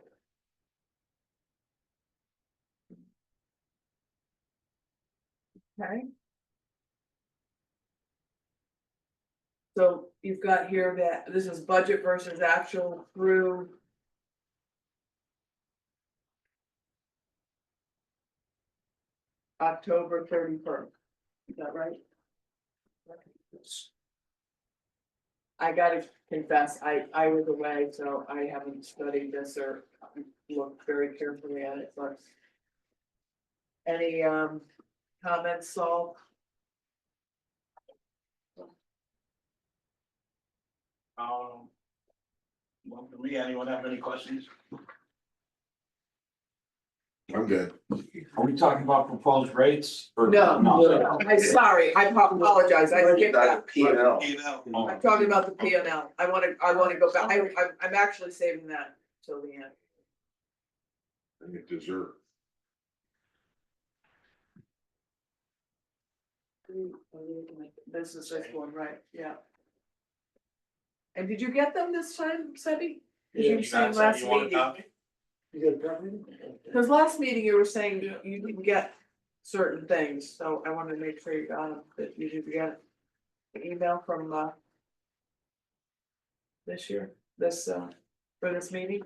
Okay. So you've got here that this is budget versus actual through. October 31st, is that right? I gotta confess, I was away, so I haven't studied this or looked very carefully at it, but. Any comments, Saul? Well, for me, anyone have any questions? I'm good. Are we talking about proposed rates or? No. I'm sorry, I apologize, I skipped that. You know. I'm talking about the P and L, I wanna go back, I'm actually saving that till the end. I get dessert. This is this one, right, yeah. And did you get them this time, Sebby? Yeah, You You were saying got last some, you want a meeting, copy? You got a copy? because last meeting you were saying you didn't get certain things, so I wanted to make sure you got them, that you did get the email from, this year, for this meeting.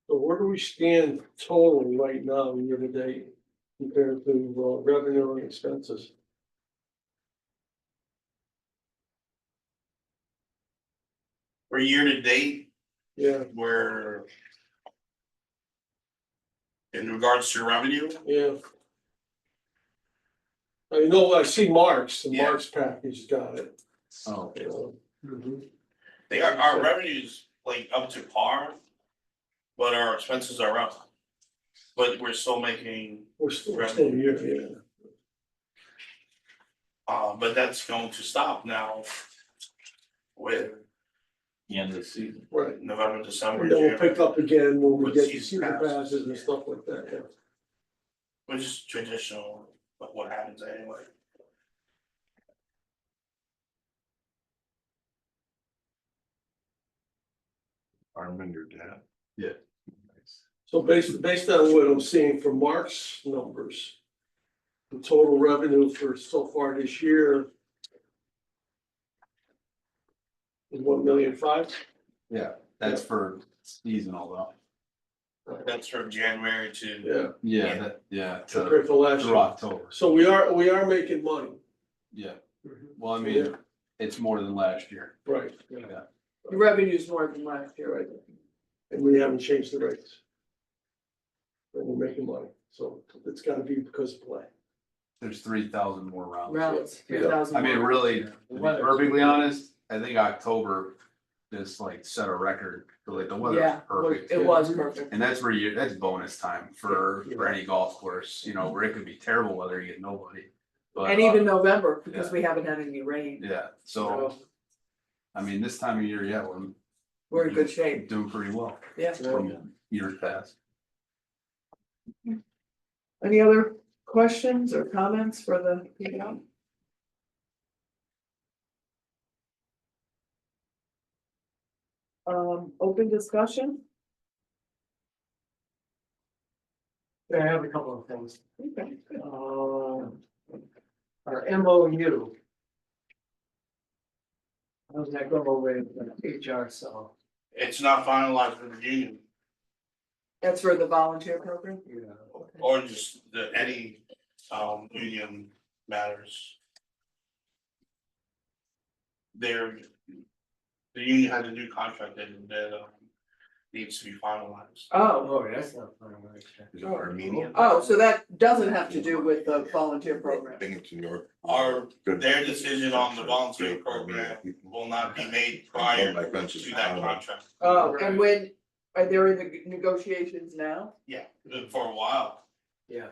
So where do we stand total right now, year to date, compared to revenue and expenses? For year to date, Yeah, we're in regards to revenue, yeah. I know, I see Mark's, the Yeah. Mark's package got it. Oh, they are, our revenues like up to par. But our expenses are up. But we're still making, We're still here, yeah. but that's going to stop now. With The end of the season. Right. November, December, And then we'll January, pick up again when we With get the season season passes, passes and yeah. stuff like that, yeah. which is traditional, but what happens anyway. Armin, your dad. So based on what I'm seeing from Mark's numbers, the total revenue for so far this year is 1,000,005. yeah, that's for seasonal though. That's from January to, Yeah, Yeah, to compared to last through year. October, So we are making money. yeah. Well, I mean, it's more than last year. Right, Yeah. The revenue's more than last year, right? and we haven't changed the rates. And we're making money, so it's gotta be because of play. There's 3,000 more rounds. Rounds, Yeah. 3,000. I mean, really, to be perfectly honest, I think October just like set a record, for like the weather Yeah, was perfect. it was perfect. And that's where that's bonus time for any golf course, you know, where it could be terrible weather, you get nobody. But, And even November, because we haven't had any rain, yeah, so, I mean, this time of year, yeah, we're in good shape, doing pretty well yeah. from years past. Any other questions or comments for the PBL? Open discussion? I have a couple of things. Okay, good. Our MOU. How's that go with HR, so? it's not finalized with the union, That's for the volunteer program? Yeah. or just any, union matters. The union had a new contract that, needs to be finalized. Oh, Oh, that's not fun, right? Is it Armenian? oh, so that doesn't have to do with the volunteer program? Binghamton North. Their decision on the volunteer program will not be made prior to that contract. Oh, and when, are they in the negotiations now? Yeah, for a while. Yeah.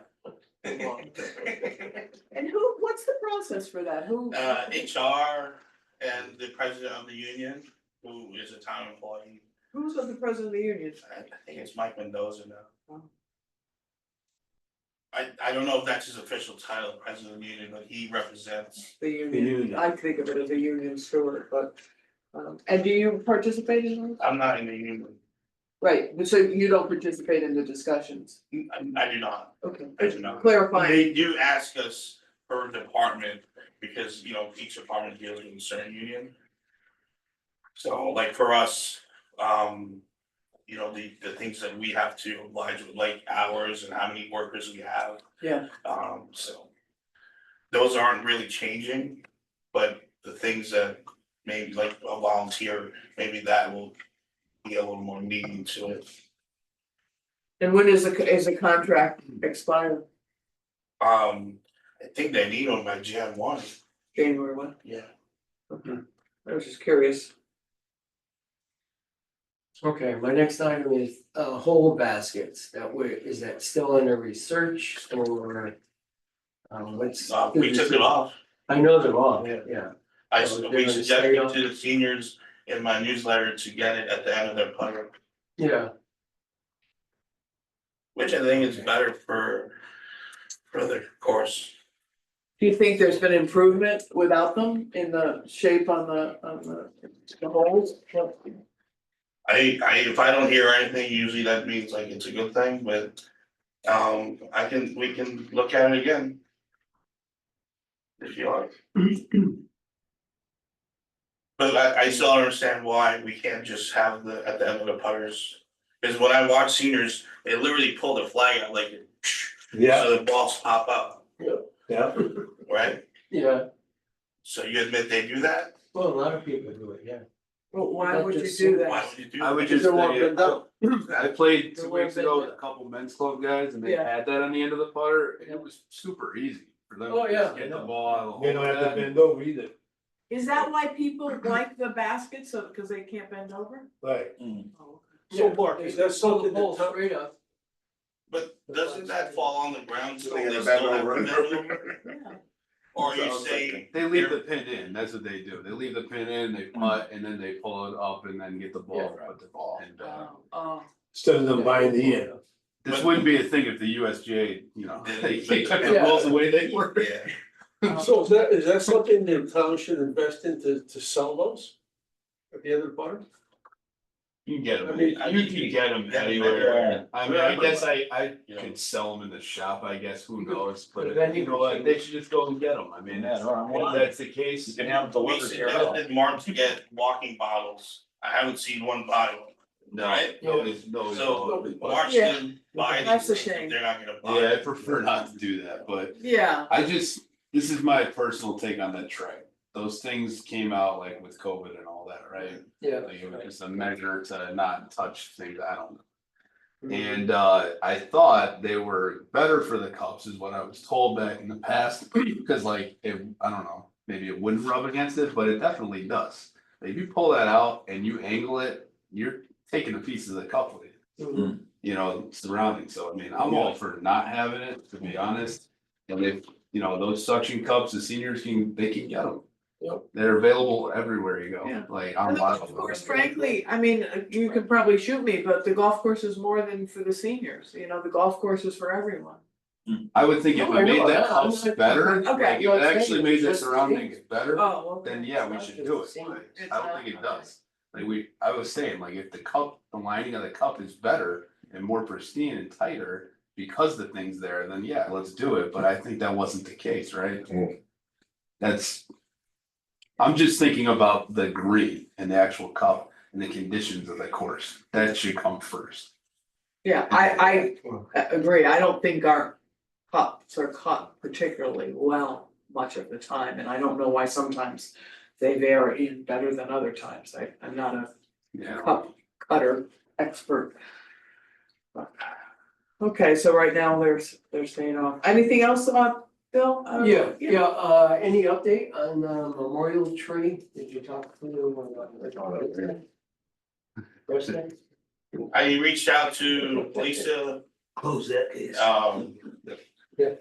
And what's the process for that? Who? HR and the president of the union, who is a town employee, Who's the president of the union? I think it's Mike Mendoza now. Oh. I don't know if that's his official title, president of the union, but he represents. The union, I think of it as a union steward, but, and do you participate in those? I'm not in the union, Right, so you don't participate in the discussions? I do not. Okay. I do not. Clarifying, They do ask us per department, because, each department deals with a certain union. So like for us, the things that we have to oblige with, like hours and how many workers we have. yeah, So. Those aren't really changing, but the things that maybe like a volunteer, maybe that will be a little more meaning to it. and when is the contract expire? I think they need them by Jan 1. January 1? Yeah. Okay, I was just curious. Okay, my next item is whole baskets. Is that still under research or? What's? We took it off. I know they're off, yeah. We suggested to the seniors in my newsletter to get it at the end of their plan, Yeah, which I think is better further course. Do you think there's been improvement without them in the shape on the holes? If I don't hear anything, usually that means like it's a good thing, but we can look at it again. If you like. But I still don't understand why we can't just have at the end of the putters. Cause when I watch seniors, they literally pull the flag out like. So the balls pop up, Yeah. right? Yeah, So you admit they do that? well, a lot of people do it, yeah. Well, why Not would you just do Why that? would you do that? I would Because just they're walking say, down. I played They're 2 weeks walking ago down. with a couple men's club guys and they Yeah. had that on the end of the putter and it was super easy for them Oh, to yeah. just get the ball out of the hole. They don't have to with that. bend over either, Is that why people like the baskets, so, cause they can't bend over? right? Oh, So Mark, is that Pull the something ball that, straight up. But doesn't that fall on the ground, so They they gotta still bend have to over. bend over? Yeah. Or That's what I you was say, thinking. They leave the pin in, that's what they do. They leave the pin in, they putt and then they pull it up and then get the ball, put the ball in. Oh, Instead of them buying the end. This wouldn't be a thing if the USGA, they took the Yeah. rules the way they were. yeah, so is that something the town should invest in to sell those? At the end of the bar? You can get them, I mean, you can get them Yeah, anywhere. I mean, I guess I Yeah. could sell them in the shop, I guess, who knows, but But you know what, they should just go and get them. I mean, if that's the case. You can have them we delivered here. now. suggested Mark to get walking bottles, I haven't seen one bottle, right? Nobody's. So Mark's Yeah. gonna buy That's a these, shame. if they're not gonna buy. Yeah, I it. prefer not to do that, but yeah, this is my personal take on that tray. Those things came out like with COVID and all that, right? Yeah. Like it was just a measure to not touch things, I don't know. Mm-hmm. And I thought they were better for the cups is what I was told back in the past, because like I don't know, maybe it wouldn't rub against it, but it definitely does. If you pull that out and you angle it, you're taking a piece of the cup with you. You know, surrounding, so I mean, I'm all for not having it, to be honest. And if, those suction cups, the seniors they can get them. Yep. They're available everywhere you Yeah. go, like on and a lot of of course, them. frankly, I mean, you could probably shoot me, but the golf course is more than for the seniors, the golf course is for everyone. I would think if No, we I made know the that. cups I'm not- better, Okay. like if it actually made the That's- surroundings better, Oh, okay. then yeah, we should do it. It's I don't not, think it okay. does. Like I was saying, like if the lining of the cup is better and more pristine and tighter because the thing's there, then yeah, let's do it, but I think that wasn't the case, right? Mm. I'm just thinking about the green and the actual cup and the conditions of the course, that should come first. Yeah, I agree, I don't think our cups are cut particularly well much of the time, and I don't know why sometimes they vary better than other times, I'm not a Yeah. cup cutter expert. Okay, so right now they're staying off, anything else, Bill? Yeah, any update on the memorial tree? Did you talk to? President? I reached out to Lisa, Close that case. Yeah.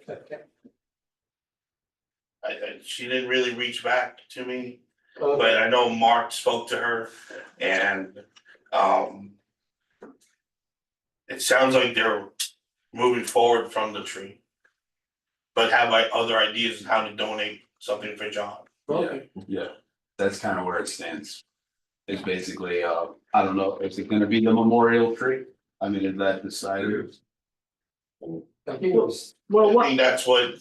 she didn't really reach back to me. Okay. But I know Mark spoke to her and, it sounds like they're moving forward from the tree. But have like other ideas on how to donate something for John. Okay. Yeah, that's kind of where it stands. It's basically, I don't know, is it gonna be the memorial tree? I mean, is that decided? I think it was. Well, I what, think that's what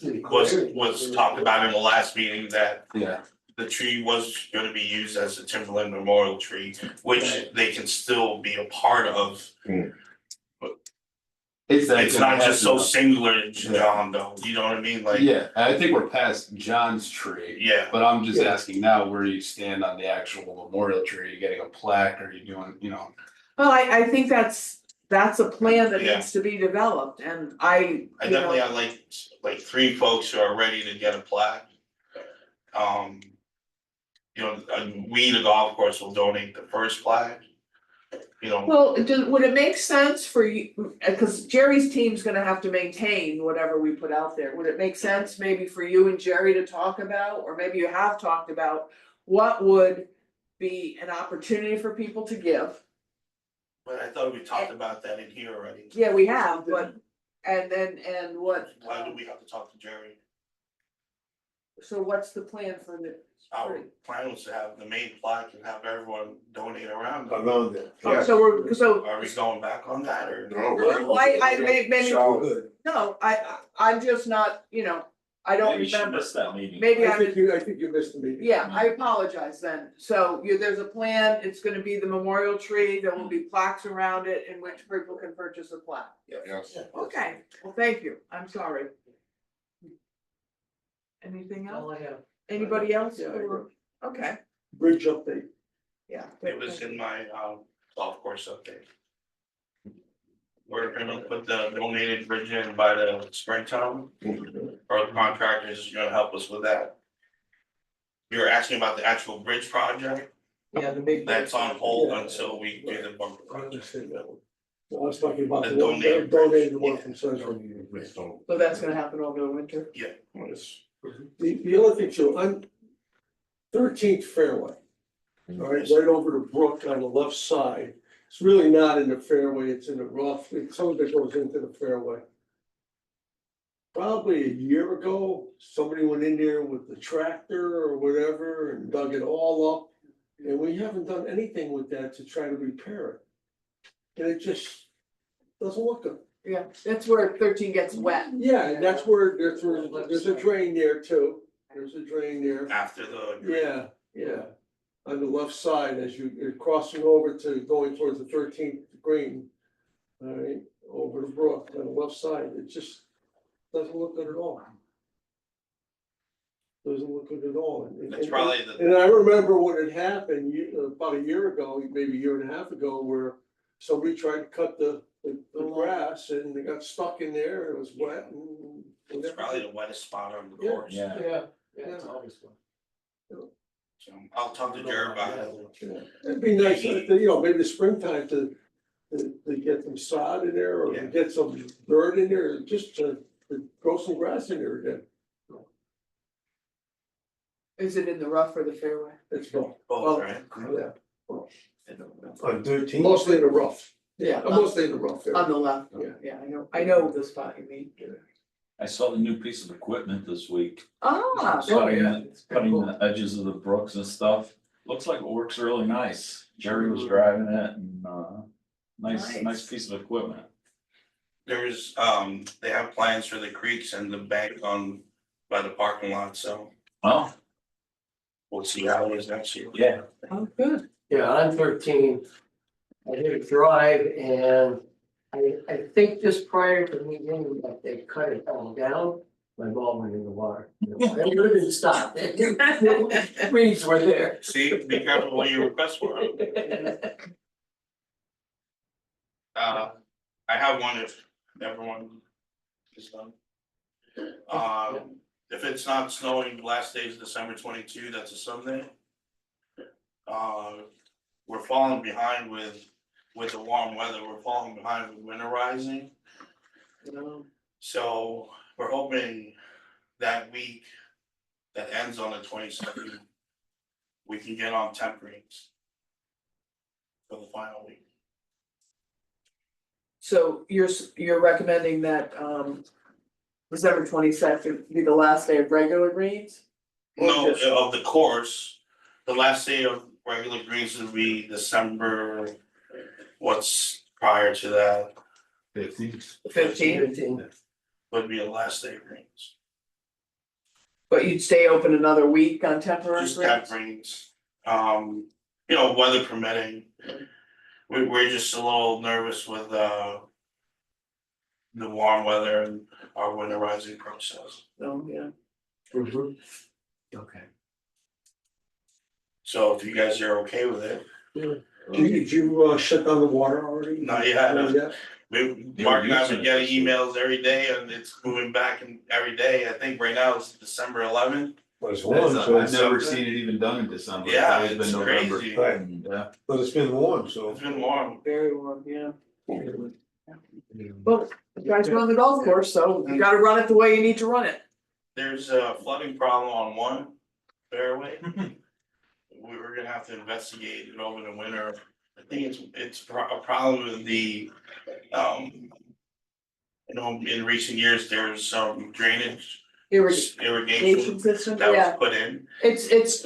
was talked about in the last meeting, that Yeah. the tree was gonna be used as a Timberland memorial tree, which they can still be a part of. It's not just so singular to John though, you know what I mean, like, Yeah, I think we're past John's tree, yeah. but I'm just Yeah. asking now where you stand on the actual memorial tree, are you getting a plaque, are you doing, well, I think that's a plan that Yeah. needs to be developed, and I Definitely have like 3 folks who are ready to get a plaque. We, the golf course, will donate the first plaque. Well, would it make sense for you, cause Jerry's team's gonna have to maintain whatever we put out there, would it make sense maybe for you and Jerry to talk about, or maybe you have talked about what would be an opportunity for people to give? But I thought we talked about that in here already. Yeah, we have, but, and then, and what, Why do we have to talk to Jerry? so what's the plan for the? Our plan was to have the main plaque and have everyone donate around. Around it. Oh, so we're, so, Are we going back on that or? No, we're. well, I maybe, So- Good. no, I'm just not, I don't Maybe she remember. missed that meeting. Maybe I think you missed the meeting. Yeah, I apologize then. So there's a plan, it's gonna be the memorial tree, there will be plaques around it in which people can purchase a plaque. Yes. Okay, well, thank you, I'm sorry. Anything All else? I have. Anybody else? Yeah, I Or- Okay, Bridge update. yeah. It was in my golf course update. We're gonna put the donated bridge in by the springtime, or the contractors gonna help us with that. You're asking about the actual bridge project, Yeah, the big. that's on hold Yeah. until we do the bumper I project. understand that one. So I was talking about The the one, donated donated bridge, one from Central. So that's gonna happen over the winter? Yeah. The other thing too, on 13th fairway, all right, right over the brook on the left side. It's really not in the fairway, it's in the rough, some of it goes into the fairway. Probably a year ago, somebody went in there with the tractor or whatever and dug it all up. And we haven't done anything with that to try to repair it. And it just doesn't look good. Yeah, that's where 13 gets wet. Yeah, and that's where there's a drain there too. There's a drain there. After the. Yeah. On the left side, as you're crossing over to going towards the 13th green. All right, over the brook on the left side, it just doesn't look good at all. Doesn't look good at all. That's probably the, And I remember when it happened, about a year ago, maybe a year and a half ago, where somebody tried to cut the grass and they got stuck in there, it was wet and. it's probably the wettest spot on the Yeah. course. Yeah. Yeah, it's always fun. So I'll talk to Jared about it. Yeah, it'd be nice, maybe the springtime to get some sod in there or Yeah. to get some dirt in there, just to grow some grass in there again. Is it in the rough or the fairway? It's both, Both, right? yeah, I don't know. On 13th. mostly in the rough, Yeah, mostly in the rough on area. the left, yeah, I know the spot you mean. I saw the new piece of equipment this week. Ah, Cutting yeah. cutting the edges of the brooks and stuff. Looks like it works really nice. Jerry was driving it and, nice Nice. piece of equipment. There's, they have plans for the creeks and the bank by the parking lot, so Oh, we'll see how it is next year. yeah. oh, good. Yeah, on 13, I did a drive and I think just prior to me getting that, they cut it all down. My ball went in the water. I didn't stop. Reeds were there. See, be careful what you request for. I have one if everyone is done. If it's not snowing, last day is December 22, that's a Sunday. We're falling behind with the warm weather, we're falling behind with winterizing. So we're hoping that week that ends on the 22nd, we can get on temp greens for the final week. So you're recommending that, December 22nd be the last day of regular greens? Or No, just- of the course, the last day of regular greens would be December, what's prior to that, 15th. 15th, would be the last day of greens. but you'd stay open another week on temporary Just temp greens? greens, weather permitting. We're just a little nervous with the warm weather and our winterizing process. Oh, yeah. Okay. So if you guys are okay with it, Did you shut down the water already? Not yet. Not yet? Mark and I have using been it getting this week. emails every day and it's moving back and every day. I think right now it's December 11th. Was one, so I've it's never something. seen it even done in December. Yeah, always been it's November. crazy. Right. Yeah. But it's been warm, so. It's been warm. Very warm, yeah. Well, you guys run the golf course, so you gotta run it the way you need to run it. There's a flooding problem on one fairway. We're gonna have to investigate it over the winter. I think it's a problem with the know, in recent years, there's some drainage, Irrigation irrigation system, that was yeah, put in. it's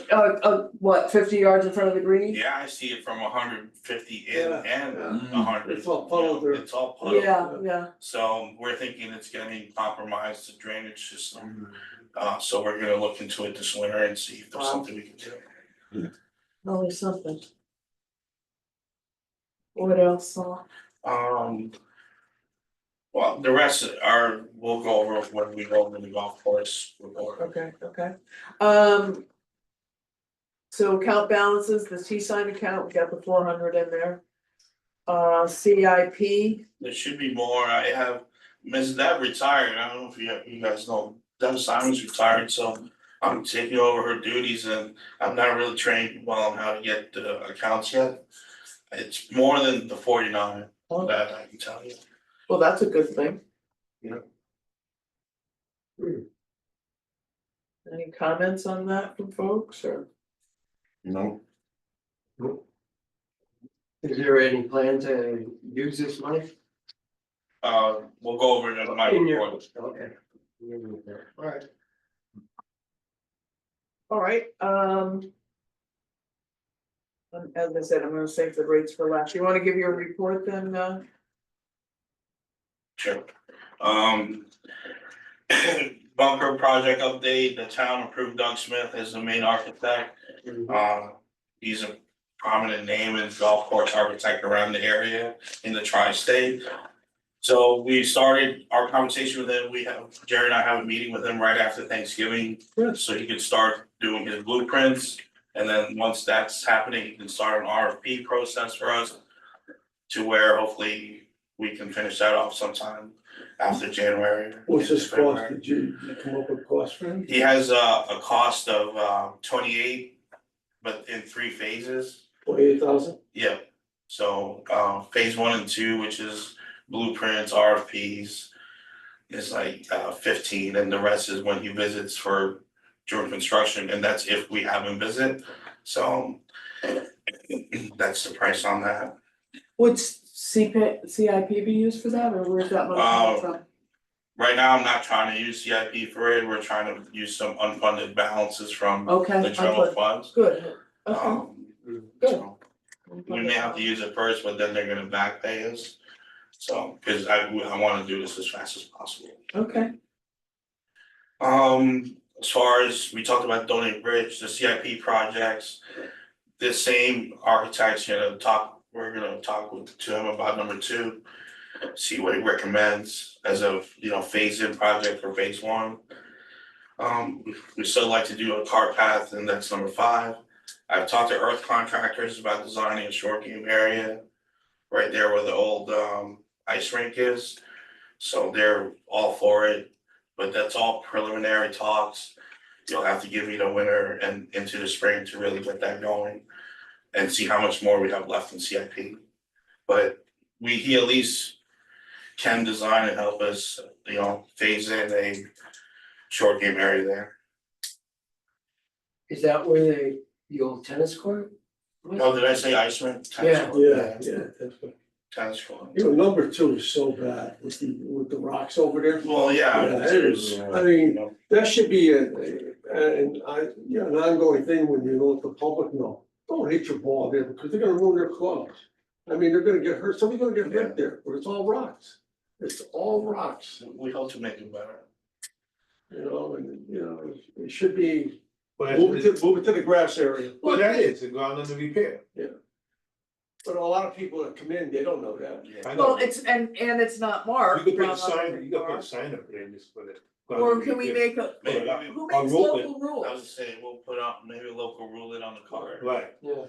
what, 50 yards in front of the green? Yeah, I see it from 150 in Yeah, and yeah. 100. It's all puddled there. It's all puddled. Yeah. So we're thinking it's getting compromised, the drainage system. So we're gonna look into it this winter and see if there's Wow. something we can do. Always something. What else, Well, the rest are, we'll go over when we go over the golf course report. Okay. So account balances, the T-sign account, we got the 400 in there. CIP, There should be more. I have Ms. Deb retired. I don't know if you guys know, Deb Simon's retired, so I'm taking over her duties and I'm not really trained well on how to get the accounts yet. It's more than the 49 that I can tell you. well, that's a good thing. Yeah. Any comments on that from folks, or? No, Is there any plan to use this money? We'll go over it in my In your- report. Okay. Alright. All right, as I said, I'm gonna save the rates for last. You wanna give your report then, Sure. Bunker project update, the town approved Doug Smith as the main architect. He's a prominent name in golf course architect around the area in the tri-state. So we started our conversation with him. Jerry and I have a meeting with him right after Thanksgiving. Good. So he could start doing his blueprints. And then once that's happening, he can start an RFP process for us. To where hopefully we can finish that off sometime after January. What's this cost? February. Did you come up with a cost for him? He has a cost of 28, but in 3 phases. 28,000? Yeah, so phase 1 and 2, which is blueprints, RFPs. Is like 15, and the rest is when he visits for during construction, and that's if we have him visit, so. That's the price on that. would CIP be used for that, or where's that money coming from? Right now, I'm not trying to use CIP for it, we're trying to use some unfunded balances from Okay, the general good, funds. good, okay. So we may have to use it first, but then they're gonna back pay us. So, cause I wanna do this as fast as possible. Okay, As far as, we talked about Donate Bridge, the CIP projects. The same architect's we're gonna talk to him about number 2. See what he recommends as a, phase in project for phase 1. We still like to do a cart path, and that's number 5. I've talked to earth contractors about designing a short game area. Right there where the old ice rink is, so they're all for it, but that's all preliminary talks. You'll have to give me the winter and into the spring to really get that going. And see how much more we have left in CIP. But he at least can design and help us, phase in a short game area there. Is that where the old tennis court? was? Oh, did I say ice rink? Yeah. Yeah, that's what. Tennis court. Number 2 is so bad with the rocks over there. Well, yeah. Yeah, it is. I mean, that should be an ongoing thing when you let the public know. Don't hit your ball there because they're gonna ruin their clubs. I mean, they're gonna get hurt, somebody's gonna get hurt there, but it's all rocks. It's all rocks, We hope to make it better. and it should be, But move it to the grass area. well, that is, it's gone under repair. But a lot of people that come in, they don't know that. I well, know. it's, and it's not You marked. could put a on sign, you could put the a sign up there and just put it. Or can we make a, Maybe who I'll makes roll it. local I was rules? saying, we'll put up maybe a local rule it on the card. Right, Yeah.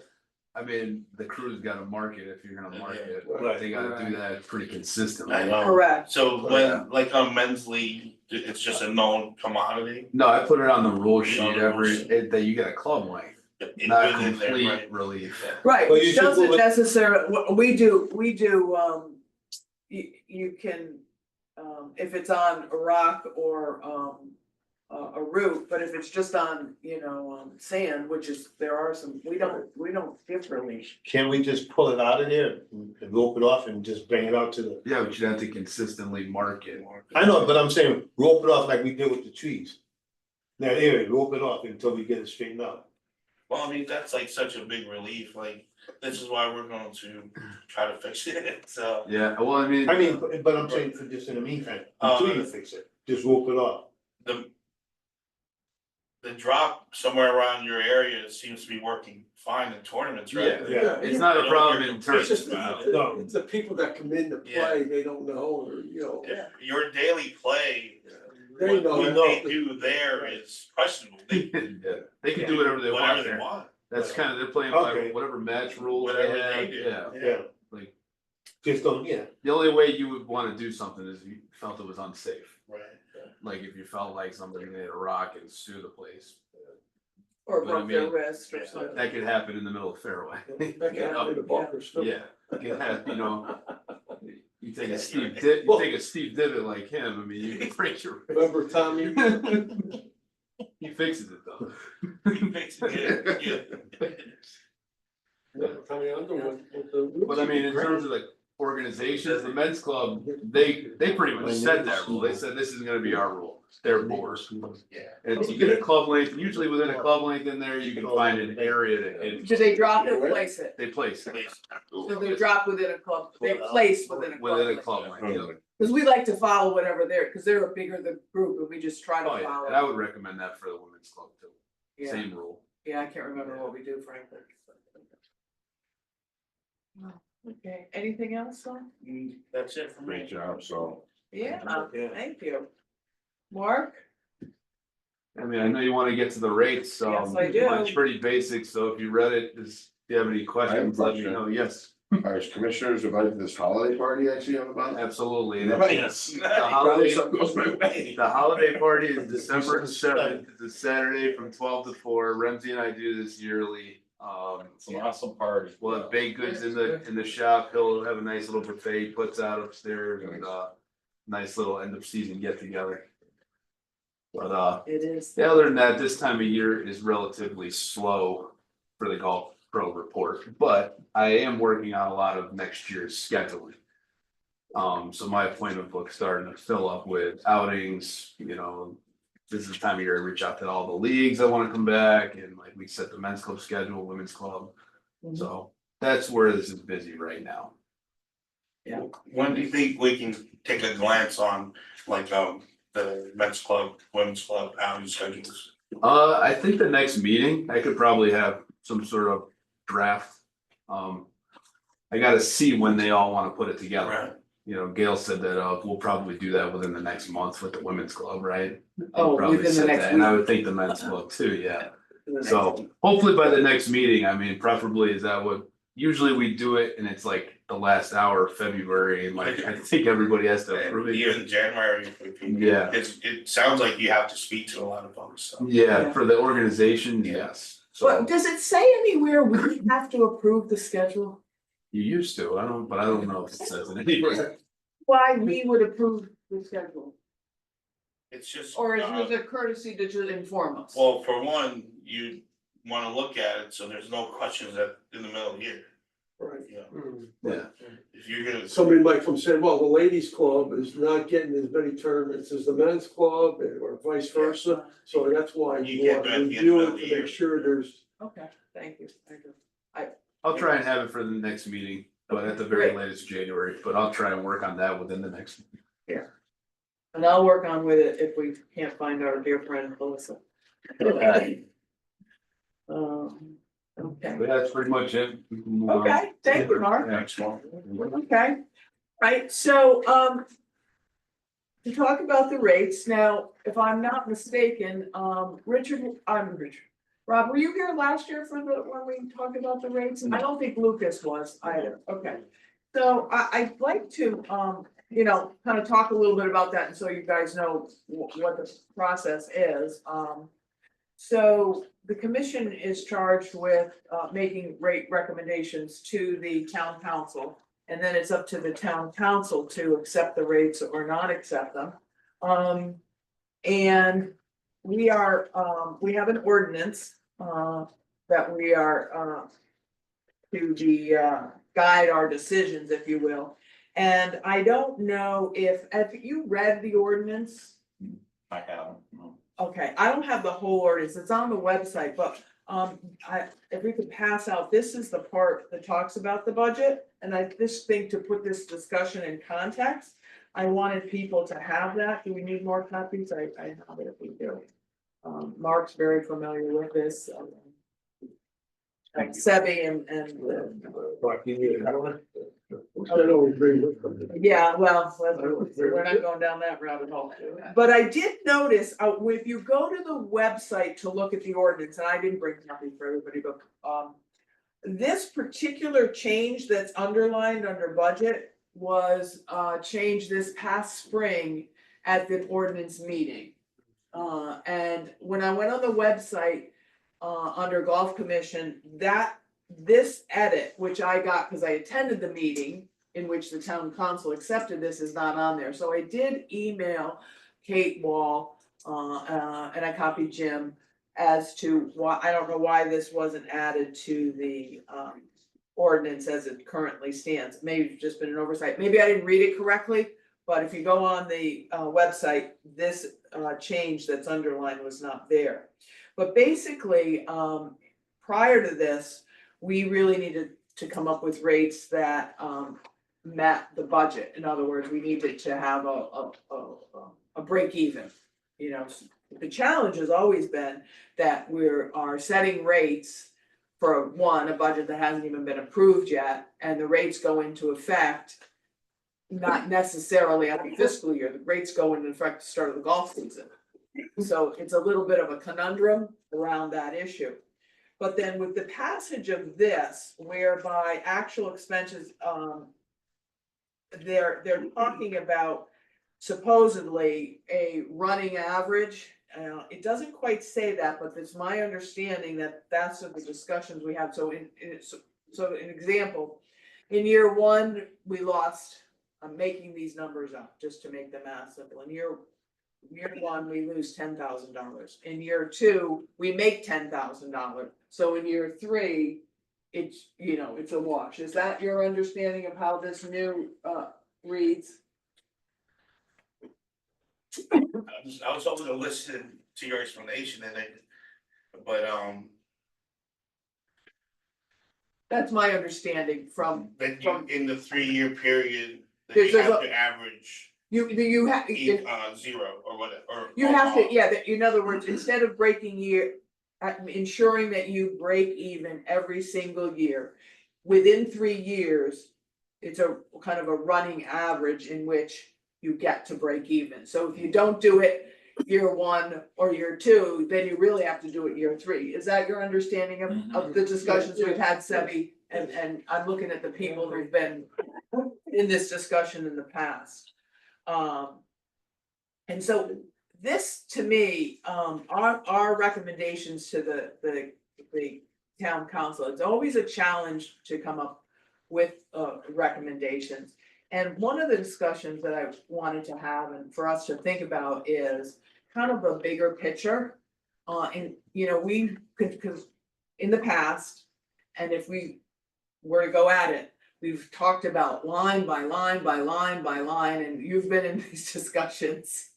I mean, the crew's gotta market if you're gonna market it, Right. they gotta do that pretty consistently. I know. Correct, So when, like on men's league, it's just a known commodity. No, I put it on the rule sheet On the rule sheet. that you get a club length, Within not there, complete right? relief. right, Well, you which should doesn't move it- necessarily, we do, you can, if it's on a rock or, a route, but if it's just on, sand, which is, there are some, we don't give relief. Can we just pull it out of there and rope it off and just bring it out to the? Yeah, but you'd have to consistently mark it. I know, but I'm saying rope it off like we did with the trees. That area, rope it off until we get it straightened out. Well, I mean, that's like such a big relief, like, this is why we're going to try to fix it, so. Yeah, well, I mean. But I'm saying for just in the meantime, until you fix it, just rope it off. The drop somewhere around your area seems to be working fine in tournaments, right? Yeah. It's not a problem in It's terms just, of. No. it's the people that come in to play, they don't know, or, If your daily play, they what know. they do there is questionable, they Yeah, they can do whatever they want whatever they there. want. That's kind of, they're playing by Okay. whatever match rules they Whatever they have, do. yeah. Yeah. Like, Just don't, yeah. the only way you would wanna do something is if you felt it was unsafe. Right. Like if you felt like somebody made a rock and sue the place. Or But I broke their mean, wrist or something. That could happen in the middle of fairway. That can happen in the bunker still. Yeah, it could happen, you take a Steve Divot like him, I mean, you can break your. Remember Tommy? He fixes it though. Tommy Underwood with the. But I mean, in terms of like organizations, the men's club, they pretty much said that rule, they said this is gonna be our rule, their board. Yeah. And you get a club length, usually within a club length in there, you can find an area to hit. Do they drop it or place it? They place it So they drop within a club, they place within a club. within a club length, yeah. Cause we like to follow whatever they're, cause they're a bigger the group and we just try to Oh, yeah, and I follow. would recommend that for the women's club too, Yeah, same rule. yeah, I can't remember what we do, frankly. Okay, anything else, Dawn? That's it for me. Great job, so. Yeah, Yeah. thank you. Mark? I mean, I know you wanna get to the rates, so. Yes, I do. Mine's pretty basic, so if you read it, if you have any questions, let me question. know, yes, As commissioners invited to this holiday party actually on the bus? absolutely. And Nice. The holiday, Something goes my way. the holiday party is December 7th, it's a Saturday from 12 to 4, Ramsey and I do this yearly. It's an awesome party. We'll have baked goods in the shop, he'll have a nice little buffet he puts out upstairs and nice little end of season get together. But It is. yeah, other than that, this time of year is relatively slow for the Golf Pro report, but I am working on a lot of next year's scheduling. So my appointment book's starting to fill up with outings, this is the time of year I reach out to all the leagues that wanna come back and like we set the men's club schedule, women's club. So that's where this is busy right now. When do you think we can take a glance on like the men's club, women's club, outing schedules? I think the next meeting, I could probably have some sort of draft. I gotta see when they all wanna put it together. Gail said that we'll probably do that within the next month with the women's club, right? Oh, Probably within the said next that, And I week. would think the men's club too, yeah. So hopefully by the next meeting, I mean, preferably is that what, usually we do it and it's like the last hour of February and like, I think everybody has to approve it. Even January, Yeah. it sounds like you have to speak to a lot of folks, so. Yeah, for the organization, yes. But So does it say anywhere we have to approve the schedule? you used to, but I don't know if it says it anywhere. Why we would approve the schedule? It's just. Or is it a courtesy to just inform us? Well, for one, you wanna look at it, so there's no questions in the middle of the year, Right. you know, Yeah. if you're gonna. Somebody might come say, well, the ladies club is not getting as many tournaments as the men's club or vice versa. So that's why You you get want that to at the end review of it the to year. make sure there's. Okay, thank you. I'll try and have it for the next meeting, but at the very Great. latest January, but I'll try and work on that within the next. And I'll work on with it if we can't find our dear friend Melissa. Okay. Okay, But that's pretty much it. We can move on. okay, thank you, Mark. Next one. Okay, right, so, to talk about the rates, now, if I'm not mistaken, Rob, were you here last year when we talked about the rates? I don't think Lucas was either, okay. So I'd like to, kind of talk a little bit about that, and so you guys know what the process is. So the commission is charged with, making rate recommendations to the town council. And then it's up to the town council to accept the rates or not accept them. And we we have an ordinance, that we are, to be, guide our decisions, if you will. And I don't know if you read the ordinance. I haven't, no. Okay, I don't have the whole ordinance, it's on the website, but if we could pass out, this is the part that talks about the budget. And I just think to put this discussion in context, I wanted people to have that. Do we need more copies? I have it if we do. Mark's very familiar with this. Sebi and I don't agree with them. yeah, well, we're not going down that rabbit hole. But I did notice, if you go to the website to look at the ordinance, and I didn't bring nothing for everybody, but, this particular change that's underlined under budget was, changed this past spring at the ordinance meeting. And when I went on the website, under Golf Commission, this edit, which I got because I attended the meeting in which the town council accepted this, is not on there. So I did email Kate Wall, and I copied Jim as to why, I don't know why this wasn't added to the, ordinance as it currently stands. Maybe it's just been an oversight. Maybe I didn't read it correctly, but if you go on the, website, this, change that's underlined was not there. But basically, prior to this, we really needed to come up with rates that met the budget. In other words, we needed to have a break even. You know, the challenge has always been that are setting rates for a budget that hasn't even been approved yet, and the rates go into effect not necessarily at the fiscal year. The rates go into effect at the start of the golf season. So it's a little bit of a conundrum around that issue. But then with the passage of this, whereby actual expenses, they're talking about supposedly a running average. It doesn't quite say that, but it's my understanding that that's the discussions we have. So so an example, in year one, we lost, I'm making these numbers up just to make the math simple. In year one, we lose $10,000. In year two, we make $10,000. So in year three, it's, it's a wash. Is that your understanding of how this new reads? I was hoping to listen to your explanation and but That's my understanding from, that you, in the 3-year period, that There's you a- have to average you have. zero or whatever, or. You have to, yeah, that, in other words, instead of ensuring that you break even every single year, within 3 years, it's a kind of a running average in which you get to break even. So if you don't do it year one or year two, then you really have to do it year three. Is that your understanding of the discussions we've had, Sebi? And I'm looking at the people who've been in this discussion in the past. And so this, to me, our recommendations to the town council, it's always a challenge to come up with recommendations. And one of the discussions that I wanted to have and for us to think about is kind of a bigger picture. And, we could, because in the past, and if we were to go at it, we've talked about line by line by line by line, and you've been in these discussions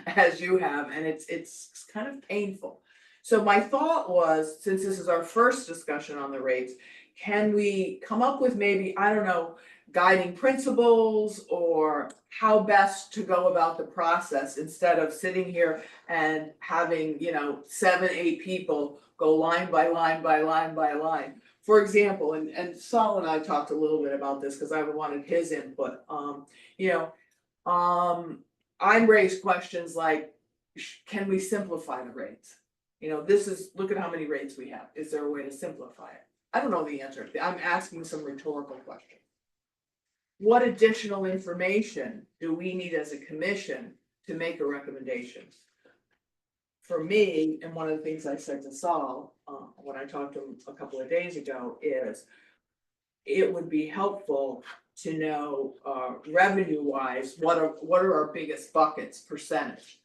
as you have, and it's kind of painful. So my thought was, since this is our first discussion on the rates, can we come up with maybe, I don't know, guiding principles or how best to go about the process instead of sitting here and having, 7, 8 people go line by line by line by line. For example, and Saul and I talked a little bit about this because I wanted his input. I raised questions like, can we simplify the rates? Look at how many rates we have. Is there a way to simplify it? I don't know the answer. I'm asking some rhetorical questions. What additional information do we need as a commission to make a recommendation? For me, and one of the things I said to Saul, when I talked to him a couple of days ago, is it would be helpful to know revenue wise, what are our biggest buckets percentage?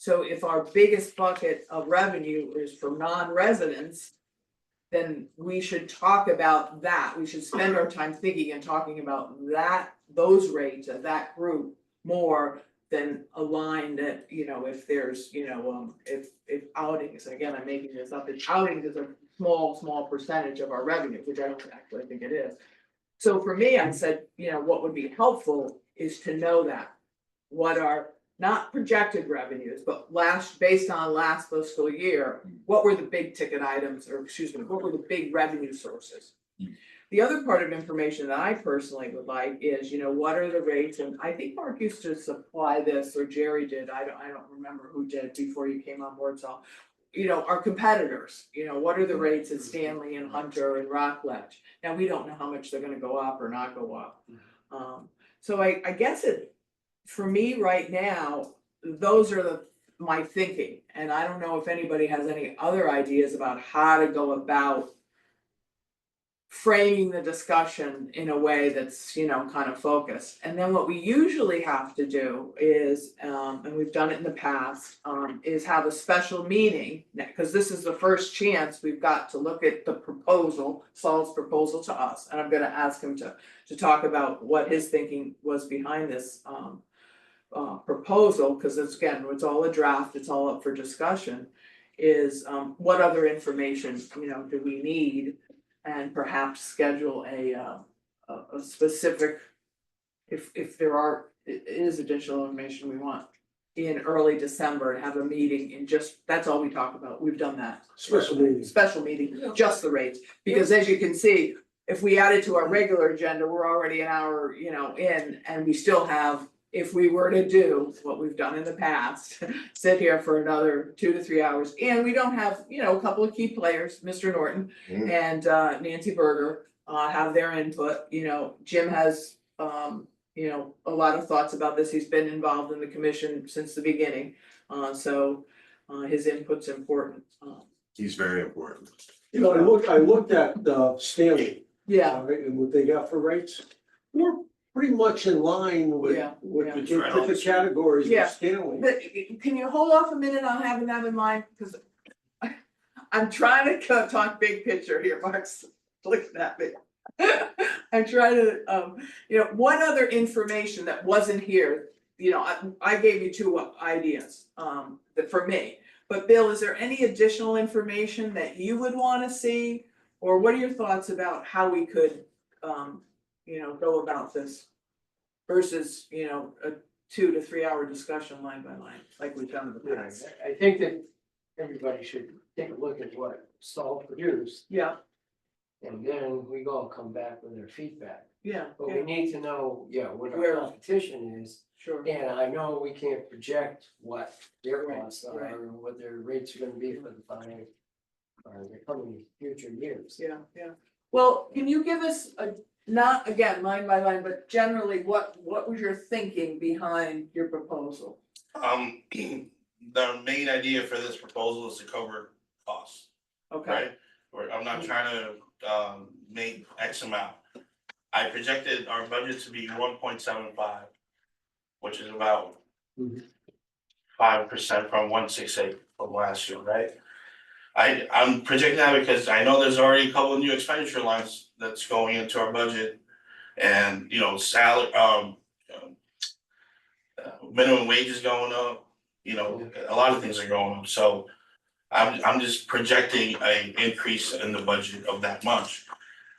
So if our biggest bucket of revenue is from non-residents, then we should talk about that. We should spend our time thinking and talking about that, those rates of that group more than a line that, you know, if there's, you know, if outings, again, I'm making this up, if outings is a small percentage of our revenue, which I don't actually think it is. So for me, I said, you know, what would be helpful is to know that. What are not projected revenues, but based on last fiscal year, what were the big ticket items, or excuse me, what were the big revenue sources? The other part of information that I personally would like is, you know, what are the rates, and I think Mark used to supply this, or Jerry did, I don't remember who did before you came on board, so. You know, our competitors, you know, what are the rates at Stanley and Hunter and Rockledge? Now, we don't know how much they're gonna go up or not go up. So I guess for me right now, those are my thinking, and I don't know if anybody has any other ideas about how to go about framing the discussion in a way that's, you know, kind of focused. And then what we usually have to do is, and we've done it in the past, is have a special meeting, because this is the first chance we've got to look at the proposal, Saul's proposal to us, and I'm gonna ask him to talk about what his thinking was behind this proposal, because it's all a draft, it's all up for discussion, is what other information, you know, do we need? And perhaps schedule a specific, if there is additional information we want in early December, and have a meeting and that's all we talk about. We've done that. Special meeting. Special meeting, just the rates, because as you can see, if we add it to our regular agenda, we're already an hour, you know, in, and we still have, if we were to do what we've done in the past, sit here for another 2 to 3 hours, and we don't have, you know, a couple of key players, Mr. Norton and Nancy Berger, have their input, you know, Jim has, you know, a lot of thoughts about this, he's been involved in the commission since the beginning, so his input's important. He's very important. You know, I looked at Stanley. Yeah, All right, and what they got for rates, we're pretty much in line with Yeah, with the yeah. different categories Yeah. of Stanley. but can you hold off a minute on having that in mind, because I'm trying to talk big picture here, Mark's looking at me. I'm trying to, you know, what other information that wasn't here, you know, I gave you 2 ideas, for me. But Bill, is there any additional information that you would wanna see? Or what are your thoughts about how we could, you know, go about this? Versus, you know, a 2 to 3 hour discussion line by line, like we've done in the past. I think that everybody should take a look at what Saul produced, Yeah, and then we all come back with their feedback. yeah, But we yeah, need to know, what Where- our competition is, sure. and I know we can't project what their Right, costs are, right. or what their rates are gonna be for the coming, or the coming future years. Yeah. Well, can you give us not again, line by line, but generally, what was your thinking behind your proposal? The main idea for this proposal is to cover costs, Okay, right? I'm not trying to make X amount. I projected our budget to be 1.75, which is about Mhm. 5% from 168 from last year, right? I'm projecting that because I know there's already a couple of new expenditure lines that's going into our budget. And, you know, minimum wage is going up, you know, a lot of things are going up, so. I'm just projecting an increase in the budget of that much.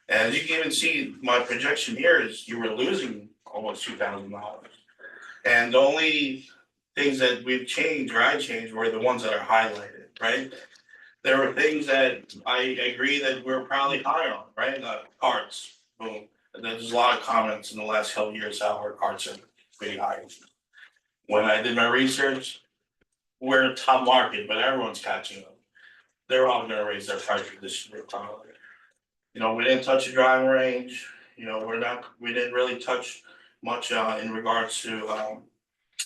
And as you can even see, my projection here is you were losing almost $2,000. And the only things that we've changed, or I changed, were the ones that are highlighted, right? There were things that I agree that we're probably higher on, right? Carts, boom. And there's a lot of comments in the last couple of years how our carts are pretty high. When I did my research, we're top market, but everyone's catching up. They're all gonna raise their prices this year, probably. You know, we didn't touch the driving range, you know, we didn't really touch much in regards to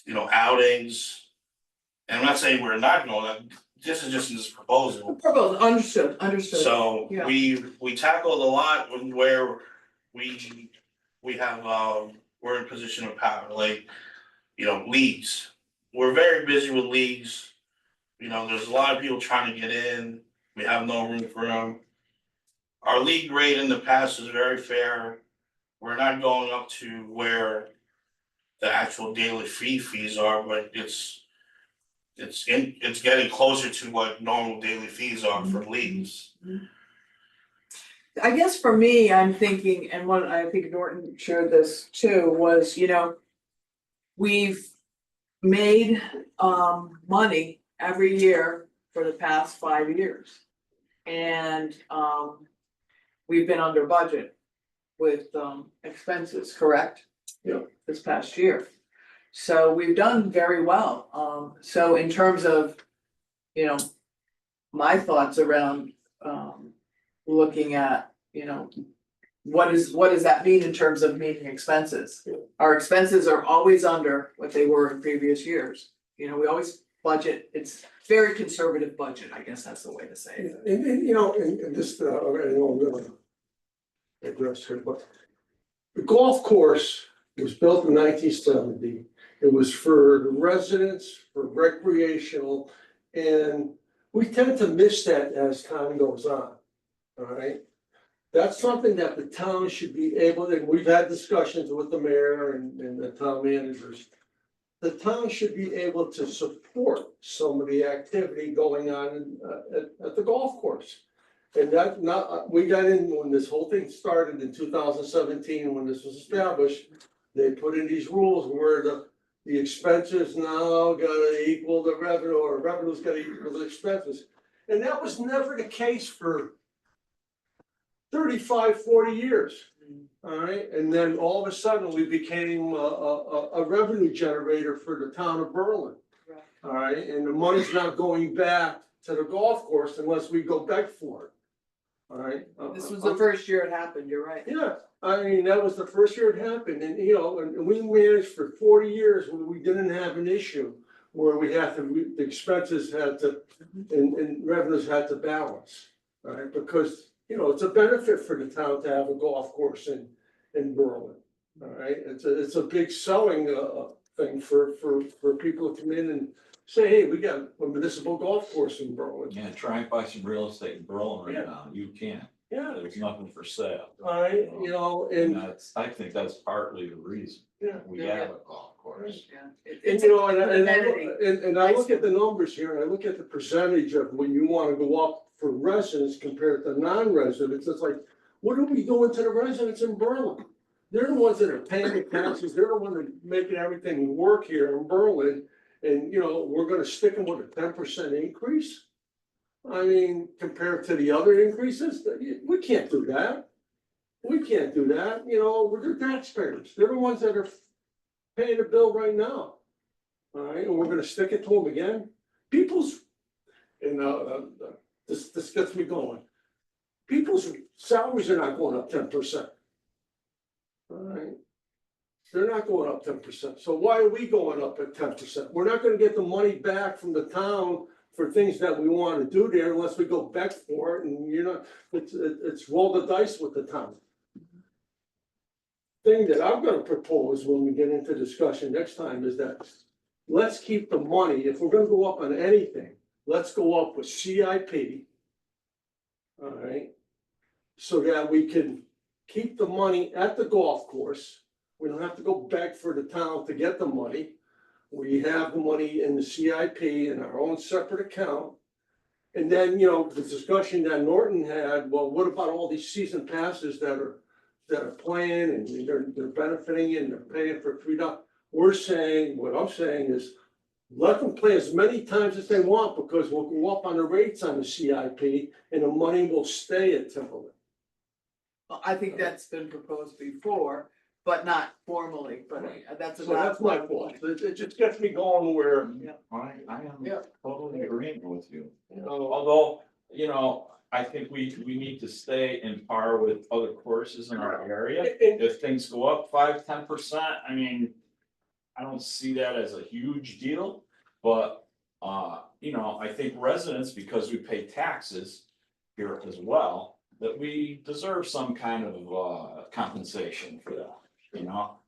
you know, outings. And I'm not saying we're not going, this is just in this proposal. proposal, understood. So Yeah. we tackled a lot where we have we're in position of power, like, you know, leagues. we're very busy with leagues. You know, there's a lot of people trying to get in, we have no room for them. Our league rate in the past is very fair. We're not going up to where the actual daily fees are, but it's getting closer to what normal daily fees are for leagues. I guess for me, I'm thinking, and what I think Norton shared this too, was, you know, we've made money every year for the past 5 years. And we've been under budget with expenses, correct? Yeah. This past year. So we've done very well. So in terms of, you know, my thoughts around looking at, you know, what does that mean in terms of meeting expenses? Yeah. Our expenses are always under what they were in previous years. You know, we always budget, it's very conservative budget, I guess that's the way to say it. And you know, and this, I know I'm gonna address here, but the golf course was built in 1970. It was for the residents, for recreational, and we tend to miss that as time goes on, all right? That's something that the town should be able to, we've had discussions with the mayor and the town managers. The town should be able to support some of the activity going on at the golf course. And that we got in when this whole thing started in 2017, when this was established. They put in these rules where the expenses now gotta equal the revenue, or revenue's gotta equal the expenses. And that was never the case for 35, 40 years. All right, and then all of a sudden, we became a revenue generator for the town of Berlin. Right. All right, and the money's not going back to the golf course unless we go beg for it. All right. This was the first year it happened, you're right. Yeah, I mean, that was the first year it happened, and you know, and we managed for 40 years when we didn't have an issue where we had to, the expenses had to, and revenues had to balance, all right, because, you know, it's a benefit for the town to have a golf course in Berlin, all right? It's a big selling thing for people to come in and say, hey, we got a municipal golf course in Berlin. Yeah, try and buy some real estate in Berlin Yeah. right now, you can't, Yeah, there's nothing for sale. all right, you know, And and, that's, I think that's partly the reason yeah. we have a golf course. Yeah. And It's you know, and amenity. I look at the numbers here, and I look at the percentage of when you wanna go up for residents compared to non-residents, it's like, what are we doing to the residents in Berlin? They're the ones that are paying the taxes, they're the ones that are making everything work here in Berlin, and, you know, we're gonna stick them with a 10% increase? I mean, compared to the other increases, we can't do that. We can't do that, you know, we're the taxpayers, they're the ones that are paying the bill right now. All right, and we're gonna stick it to them again? People's, and this gets me going. People's salaries are not going up 10%. All right? They're not going up 10%, so why are we going up at 10%? We're not gonna get the money back from the town for things that we wanna do there unless we go back for it, and it's roll the dice with the town. Thing that I'm gonna propose when we get into discussion next time is that let's keep the money, if we're gonna go up on anything, let's go up with CIP. All right, so that we can keep the money at the golf course. We don't have to go beg for the town to get the money. We have the money in the CIP in our own separate account. And then, you know, the discussion that Norton had, well, what about all these season passes that are playing and they're benefiting and they're paying for $3? We're saying, what I'm saying is, let them play as many times as they want, because we'll go up on the rates on the CIP and the money will stay at Timberland. I think that's been proposed before, but not formally, but that's So that's my fault. It just gets me going where, I am Yeah. totally agreeing with you. you know, Although, you know, I think we need to stay in par with other courses in our area. If things go up 5-10%, I mean, I don't see that as a huge deal, but, you know, I think residents, because we pay taxes here as well, that we deserve some kind of, compensation for that, you know?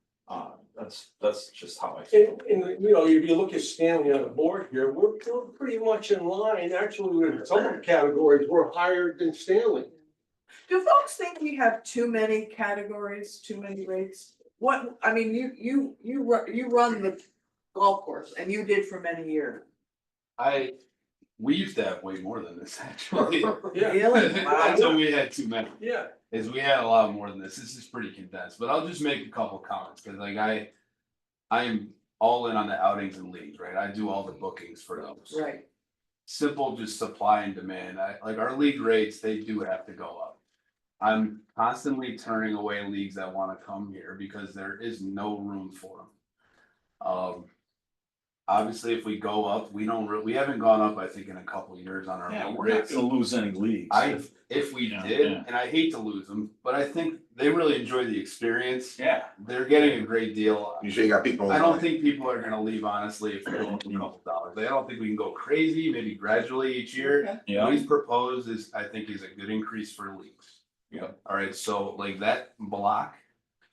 That's just how I feel. And, you know, if you look at Stanley on the board here, we're pretty much in line, actually, with some of the categories, we're higher than Stanley. Do folks think we have too many categories, too many rates? What, I mean, you run the golf course and you did for many years. We used to have way more than this, actually. Yeah. Really? Until we had too many. Yeah, Is we had a lot more than this. This is pretty condensed, but I'll just make a couple comments, cause like I'm all in on the outings and leagues, right? I do all the bookings for those. Right. Simple, just supply and demand. Like our league rates, they do have to go up. I'm constantly turning away leagues that wanna come here because there is no room for them. Obviously, if we go up, we haven't gone up, I think, in a couple of years on our Yeah, league we're not rates. gonna lose any leagues. If we Yeah, did, yeah. and I hate to lose them, but I think they really enjoy the experience. Yeah, They're getting a great deal. You sure you got people? I don't think people are gonna leave honestly if we go up a couple dollars. I don't think we can go crazy, maybe gradually each year. Okay. yeah, What he's proposed is, I think, is a good increase for leagues. Yeah. Alright, so like that block,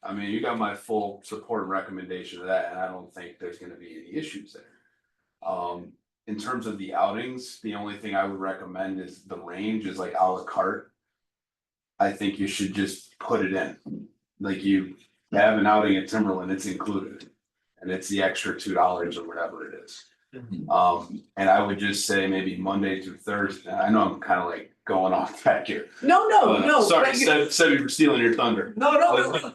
I mean, you got my full support and recommendation of that, and I don't think there's gonna be any issues there. In terms of the outings, the only thing I would recommend is the range is like a la carte. I think you should just put it in, like you have an outing at Timberland, it's included. And it's the extra $2 or whatever it is. And I would just say maybe Monday through Thursday, I know I'm kind of like going off track here. No. Sorry, but you- Sebby for stealing your thunder. No, that's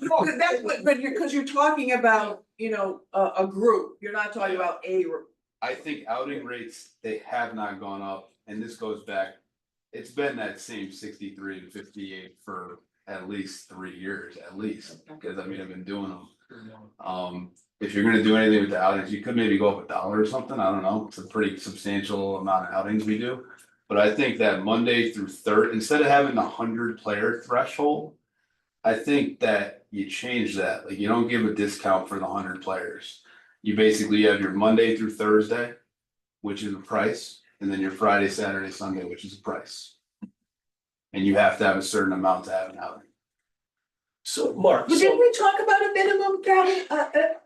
what, but you're talking about, you know, a group, you're not talking about a group. I think outing rates, they have not gone up, and this goes back, it's been that same 63 and 58 for at least 3 years, at least, because I mean, I've been doing them. If you're gonna do anything with the outings, you could maybe go up $1 or something, I don't know, it's a pretty substantial amount of outings we do. But I think that Monday through Thursday, instead of having the 100-player threshold, I think that you change that, like you don't give a discount for the 100 players. You basically have your Monday through Thursday, which is a price, and then your Friday, Saturday, Sunday, which is a price. And you have to have a certain amount to have an outing. so Mark, But didn't we talk about a minimum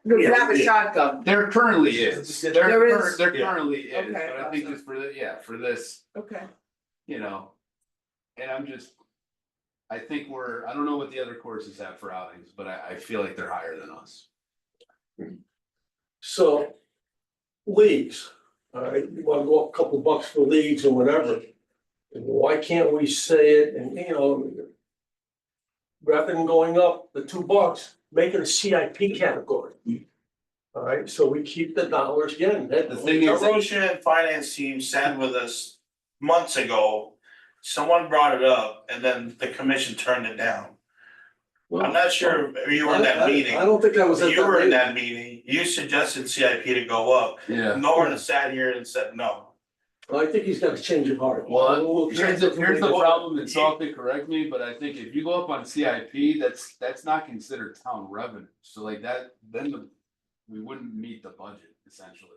grab a shotgun? There currently is, There is. there currently is, Okay, but I think gotcha. just for this, Okay. you know. And I think I don't know what the other courses have for outings, but I feel like they're higher than us. so leagues, all right, you wanna go up a couple bucks for leagues or whatever. Why can't we say it and, you know, rather than going up the $2, make it a CIP category. All right, so we keep the dollars again, that The thing The is, Ocean and finance team sat with us months ago. Someone brought it up and then the commission turned it down. I'm not sure if you were in that meeting. I don't think I was at that You were in meeting. that meeting. You suggested CIP to go up. yeah. Norman sat here and said no. Well, I think he's got a change of heart. Well, here's the problem, and Sal could correct me, but I think if you go up on CIP, that's not considered town revenue, so like that, then we wouldn't meet the budget essentially.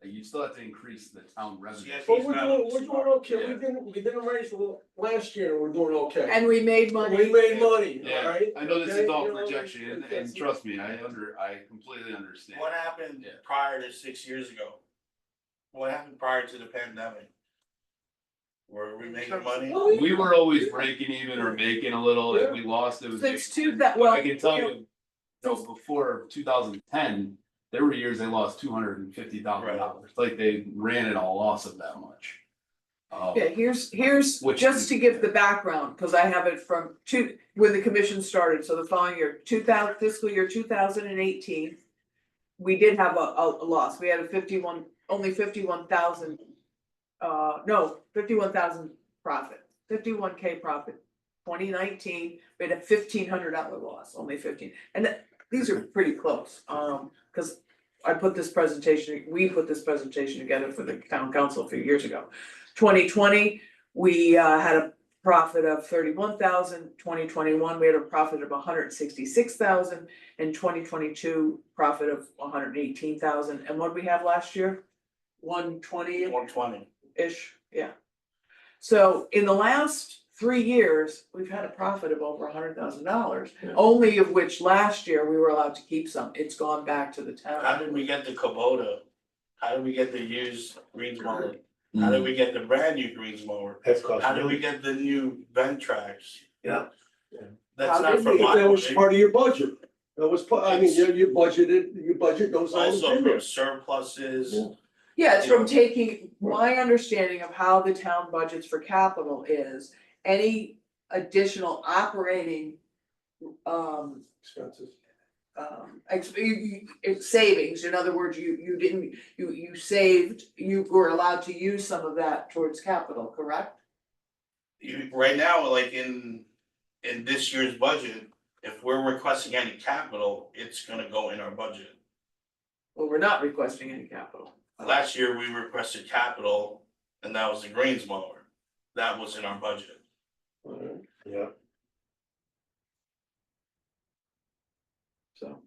Like you still have to increase the town revenue. CIP. But we're doing okay, we didn't raise last year, and we're doing okay. And we made money. We made money, all Yeah, right? I know this Okay, is all you know, projection, and that's- trust me, I completely understand. What happened Yeah. prior to 6 years ago? What happened prior to the pandemic? Were we making money? Oh, yeah. We were always breaking even or making a little, if we lost, it was. Since well. I can tell you, before 2010, there were years they lost $250,000, like they ran at a loss of that much. Yeah, here's, Which- just to give the background, cause I have it from when the commission started, so the following year, fiscal year 2018. We did have a loss, we had only 51,000, no, 51,000 profit, 51K profit. 2019, we had a $1,500 loss, only 15, and these are pretty close, cause we put this presentation together for the town council a few years ago. 2020, we had a profit of 31,000, 2021, we had a profit of 166,000, and 2022, profit of 118,000, and what did we have last year? 120 120. ish, yeah. So in the last 3 years, we've had a profit of over $100,000, Yeah. only of which last year we were allowed to keep some. It's gone back to the How town. did we get the Kubota? How did we get the used greens mower? How did we get the brand new greens mower? That's cost How did we money. get the new vent tracks? Yeah. That's How not did from we- my That was money. part of your budget. That was, I mean, you budget those items Also in there. from surpluses. Yeah. Yeah, it's from taking, my understanding of how the town budgets for capital is, any additional operating, Expenses. savings, in other words, you didn't, you saved, you were allowed to use some of that towards capital, correct? Right now, like in this year's budget, if we're requesting any capital, it's gonna go in our budget. Well, we're not requesting any capital. Last year, we requested capital, and that was the greens mower. That was in our budget. Alright. Yeah. So,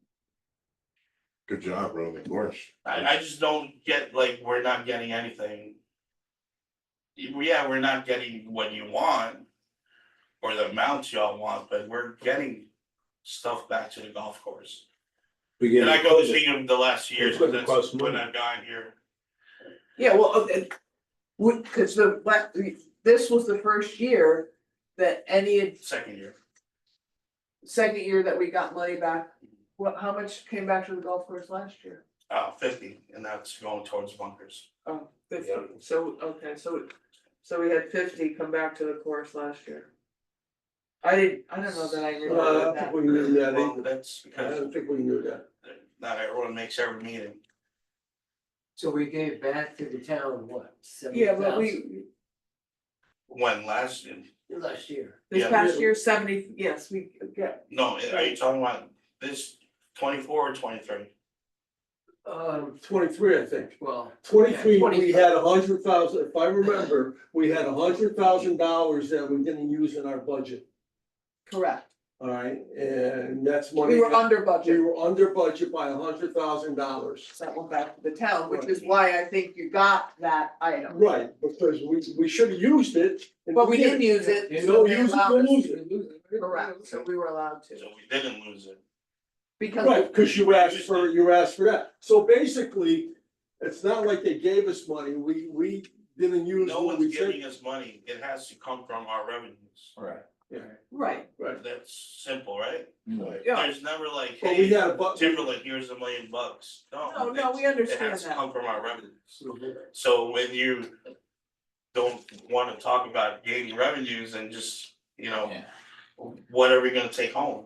Good job, running the course. I just don't get, like, we're not getting anything. Yeah, we're not getting what you want, or the amounts y'all want, but we're getting stuff back to the golf course. And I go see them the last years, It's gonna that's cost when money. I've gotten here. yeah, well, cause this was the first year that any Second year. second year that we got money back. What, how much came back to the golf course last year? 50, and that's going towards bunkers. Oh, 50, Yeah. so, okay, so we had 50 come back to the course last year. I don't know that I I remember don't that. think we knew that Well, either. that's I because don't think we knew that. not everyone makes every meeting. So we gave back to the town, what, Yeah, but 70,000 When last year, last year? this Yeah. past year, 70, yes, we, yeah, no, are you talking about this 24 or 23? 23, I think. Well. 23, we 23. had $100,000, if I remember, we had $100,000 that we didn't use in our budget, correct. all right? And that's money. We were that- under We budget, were under budget by $100,000. so that went back to the town, which is why I think you got that item. Right, because we should have used it. and But we didn't use it, You so don't they use it, allowed you us lose to. it. Correct, so we were allowed to, So we didn't lose it. because. Right, because you asked for that. So basically, it's not like they gave us money, we didn't use No what we one's said. giving us money, it has to come from our revenues. Right. Right, That's simple, right? yeah, There's never like, But we hey, had a Timberland, here's $1 million. no, we It understand has to that. come from our revenues. So when you don't wanna talk about gaining revenues and just, Yeah. what are we gonna take home?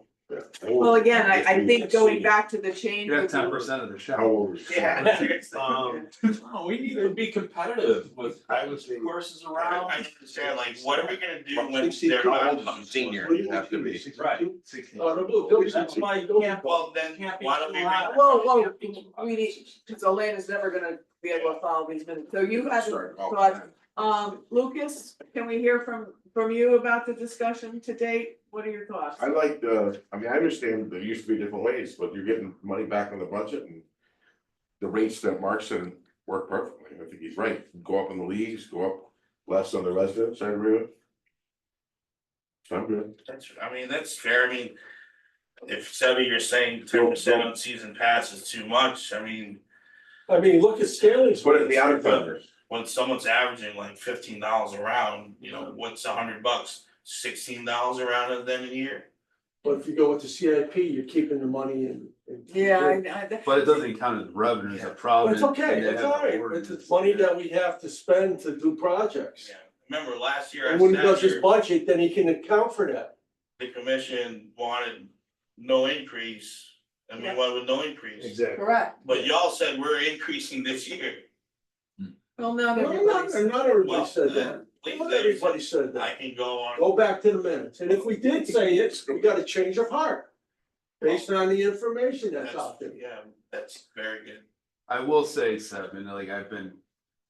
Well, again, I think going back to the change. You have with the- 10% of the How shop. old is? No, we need to be competitive with courses around. I understand, like, what are we gonna do when 60, they're how not? old is a senior? You have to be. Right. That's why you can't- Well, then, Can't be why don't we? too high. Whoa, we need, cause Elena's never gonna be able to follow these minutes, so you had thought, Lucas, can we hear from you about the discussion to date? What are your thoughts? I like I mean, I understand there used to be different ways, but you're getting money back in the budget and. The rates that Mark said work perfectly, I think he's right, go up in the leagues, go up less on the residents, I agree with. So I'm good. That's fair, I mean, if Sevi, you're saying 10% on season pass is too much, I mean, look at Staley's. Put it in the outfielders. when someone's averaging like $15 a round, what's $100? $16 a round of them a year? But if you go with the CIP, you're keeping the money in. Yeah, But it doesn't count as revenue as a problem. It's okay, it's all right, it's money that we have to spend to do projects. Yeah, remember last year, And when he does last his year, budget, then he can account for that. the commission wanted no increase, and we Yeah. went with no increase. Exactly. correct, But y'all said we're increasing this year. well, not No, everybody's. not everybody Well, said that, please, not everybody said I that. can go on. Go back to the minutes, and if we did say it, we got a change of heart. Based on the information that's out there. Yeah, that's very good. I will say, Seb, and like I've been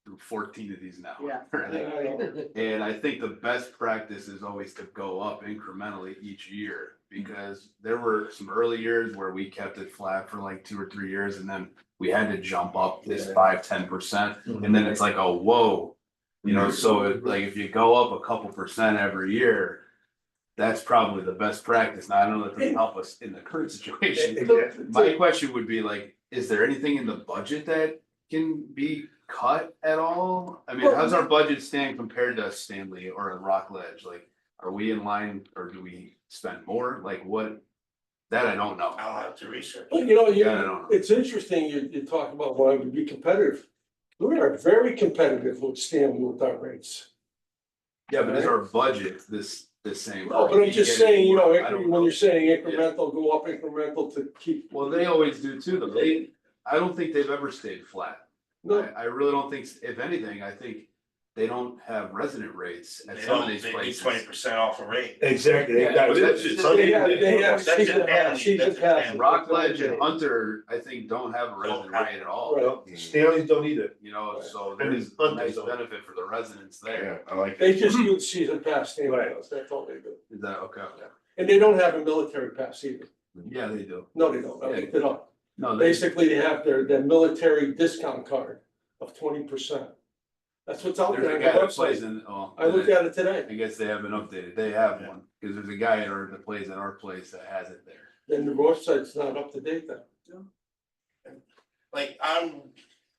through 14 of these now. Yeah. right? And I think the best practice is always to go up incrementally each year. Because there were some early years where we kept it flat for like 2 or 3 years and then we had to jump up this 5-10%. And then it's like, oh, whoa, You know, so like if you go up a couple percent every year, that's probably the best practice. Now, I don't know if it can help us in the current situation. My question would be like, is there anything in the budget that can be cut at all? I mean, Well, how's our budget stand compared to Stanley or a Rockledge? Like, are we in line or do we spend more? Like what? That I don't know. I'll have to research. But you know, Yeah, I don't know. it's interesting, you talk about wanting to be competitive. We are very competitive with Stanley with our rates. Yeah, but is our budget the same? No, but I'm just saying, you know, I don't when know. you're saying incremental, go up incremental to keep. Well, they always do too, though. I don't think they've ever stayed flat. No, I really don't think, if anything, I think they don't have resident rates at They some of don't, these they do places. 20% off a rate. Exactly, they got. they have That's season just pass, season that's just pass. family. Rockledge and Hunter, I think, don't have a resident rate at all, Well, Stanley's don't either. you know, so I mean, there's a Hunter's nice don't. benefit for the residents there. Yeah, I like They it. just use season pass Stanley Right. does, that's all they do. Is that okay? And they don't have a military pass either. Yeah, they do. No, they don't, I looked it up. No, they, Basically, they have their military discount card of 20%. That's what's out there's there a on guy the that plays website. in, I looked at it today, I guess they haven't updated. They have one, because there's a guy that plays at our place that has it there. and the website's not up to date then. Like, I'm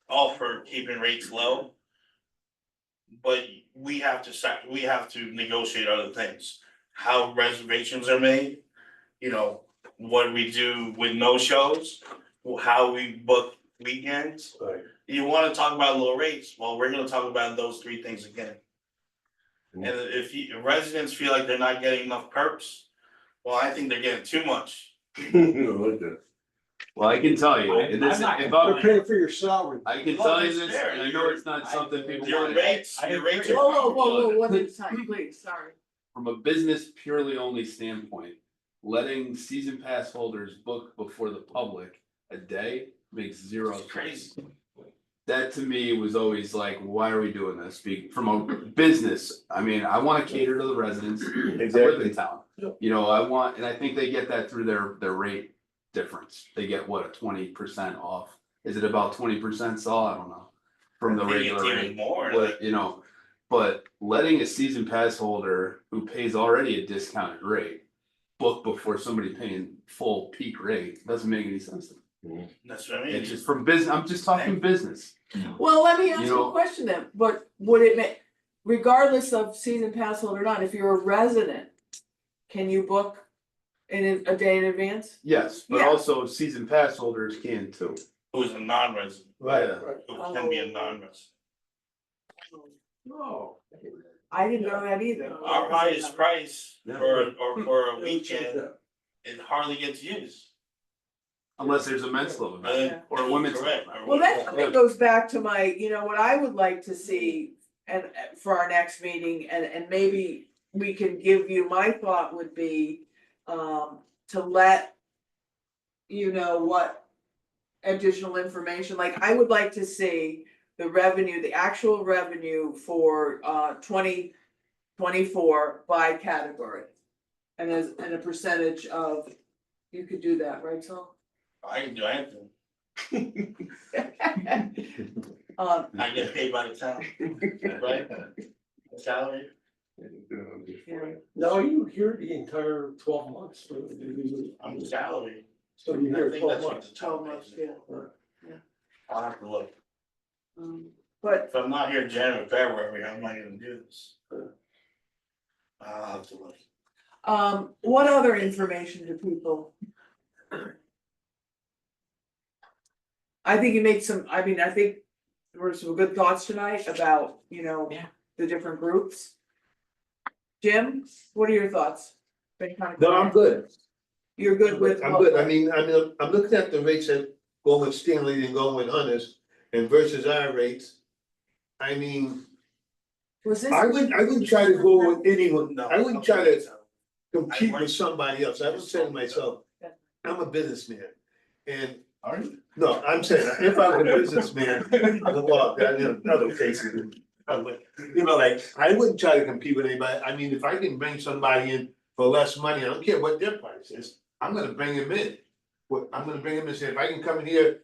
all for keeping rates low. But we have to negotiate other things, how reservations are made. You know, what we do with no shows, how we book weekends. Right. You wanna talk about low rates, well, we're gonna talk about those three things again. And if residents feel like they're not getting enough perks, well, I think they're getting too much. I like that. Well, I can tell you, I'm this, not- if They're I'm, paying for your salary. I can Well, tell you that's this, fair. and I know it's not something people Your want. rates, I your rates agree. are. Whoa, whoa, whoa, one at a time, please, sorry. From a business purely only standpoint, letting season pass holders book before the public a day makes zero It's sense. crazy. That to me was always like, why are we doing this? From a business, I mean, I wanna cater to the residents, I live in Exactly. town. Yep. You know, I want, and I think they get that through their rate difference. They get what, a 20% off? Is it about 20%, Saul? I don't know. From the I think it's regular even rate. more, But, like, you know, but letting a season pass holder who pays already a discounted rate book before somebody paying full peak rate doesn't make any sense to me. that's what I mean. It's just from business, I'm just talking business. Well, let me ask You you know- a question then, but would it make, regardless of season pass holder or not, if you're a resident, can you book in a day in advance? Yes, but Yeah. also season pass holders can too. Who's a non-resident, Right. who can be a non-resident. No. I didn't know that either. Our highest price Yeah. for a weekend, it hardly gets used. Unless there's a men's club event or a women's. Correct. club. Well, that kind of goes back to my, you know, what I would like to see and for our next meeting and maybe we can give you, my thought would be to let you know what additional information, like I would like to see the revenue, the actual revenue for 2024 by category. And a percentage of, you could do that, right, Saul? I can do anything, Um, I get paid by the town, right? Salary, No, you hear the entire 12 months. I'm salary. So you I hear think 12 that's what months. the town pays me. I'll have to look, But if I'm not here January, February, how am I gonna do this? I'll have to look. what other information do people? I think you made some, I mean, I think there were some good thoughts tonight about, you know, Yeah. the different groups. Jim, what are your thoughts? Been kind of No, I'm quiet. good. You're good with. I'm good. I mean, I'm looking at the rates that go with Stanley and go with Hunters and versus our rates. I mean, Was this? I wouldn't try to go with anyone, No, I wouldn't try to so. compete with somebody else. I would say to myself, I'm a businessman. And, Are you? no, I'm saying, if I was a businessman, well, in other cases, I would, you know, like, I wouldn't try to compete with anybody. I mean, if I can bring somebody in for less money, I don't care what their price is, I'm gonna bring him in. I'm gonna bring him in and say, if I can come in here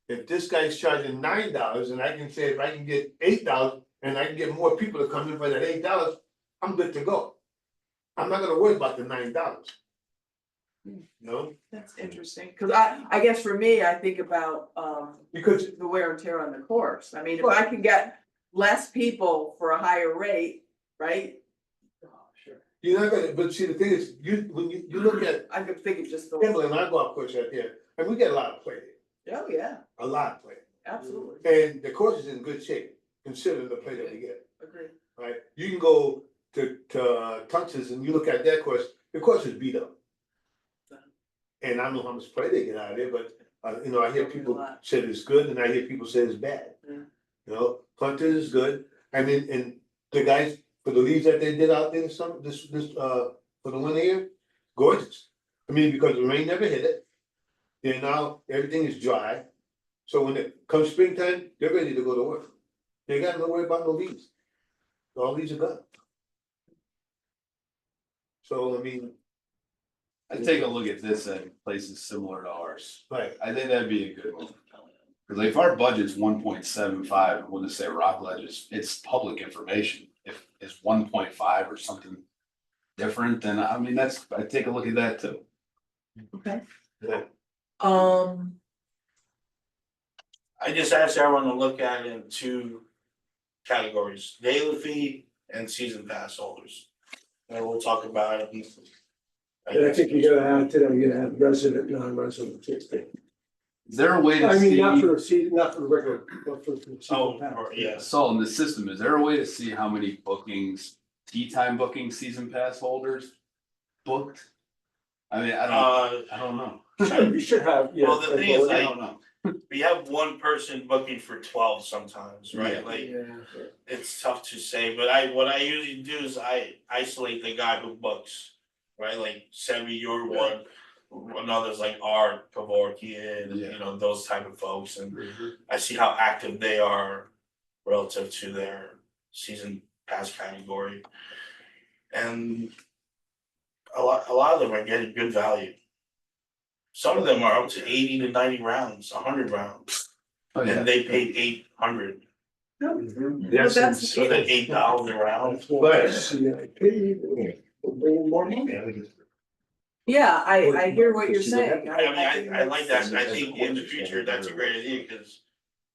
If this guy's charging $9 and I can say if I can get $8 and I can get more people to come in for that $8, I'm good to go. I'm not gonna worry about the $9. No, That's interesting, cause I guess for me, I think about, because the wear and tear on the course. I mean, if I can get less people for a higher rate, right? you're not gonna, but see, the thing is, when you look at I could think of just the. Kimberly and I golf course out there, and we get a lot of play there, Oh, yeah, a lot of play. absolutely, And the course is in good shape, considering the play that we get, agree. right? You can go to Texas and you look at that course, the course is beat up. And I don't know how much play they get out of there, but, you know, I hear people say it's good and I hear people say it's bad. Yeah. You know, Hunter is good, I mean, and the guys, for the leaves that they did out there this, for the winter year, gorgeous. I mean, because the rain never hit it. Then now everything is dry, so when it comes springtime, they're ready to go to work. They got no worry about no leaves. All leaves are gone. So, I mean, I take a look at this at places similar to ours. right, I think that'd be a good one. Cause like if our budget's 1.75, I wouldn't say Rockledge it's public information. If it's 1.5 or something different, then I mean, I take a look at that too. Okay. Yeah. I just asked everyone to look at it in two categories, daily fee and season pass holders. And we'll talk about it. And I think you gotta add to them, you gotta have resident, non-resident ticket. Is there a way to I mean, not see, for the season, not for the regular, but for the season Oh, pass. yes. so in the system, is there a way to see how many bookings, tea time booking season pass holders booked? I mean, I don't know. You should have, yeah. Well, the thing is, I like, don't know. we have one person booking for 12 sometimes, right? Yeah. Like, Yeah. it's tough to say, but what I usually do is I isolate the guy who books, right? Like Sammy, you're one, another's like Art, Kevorkian, Yeah. you know, those type of folks, and I see how active they are relative to their season pass category. And a lot of them are getting good value. Some of them are up to 80 to 90 rounds, 100 rounds, Oh, yeah. and they paid 800. But that's, So that $8 a round. yeah, I hear what you're saying. I think like that's- that, I think in the future, that's a great idea, cause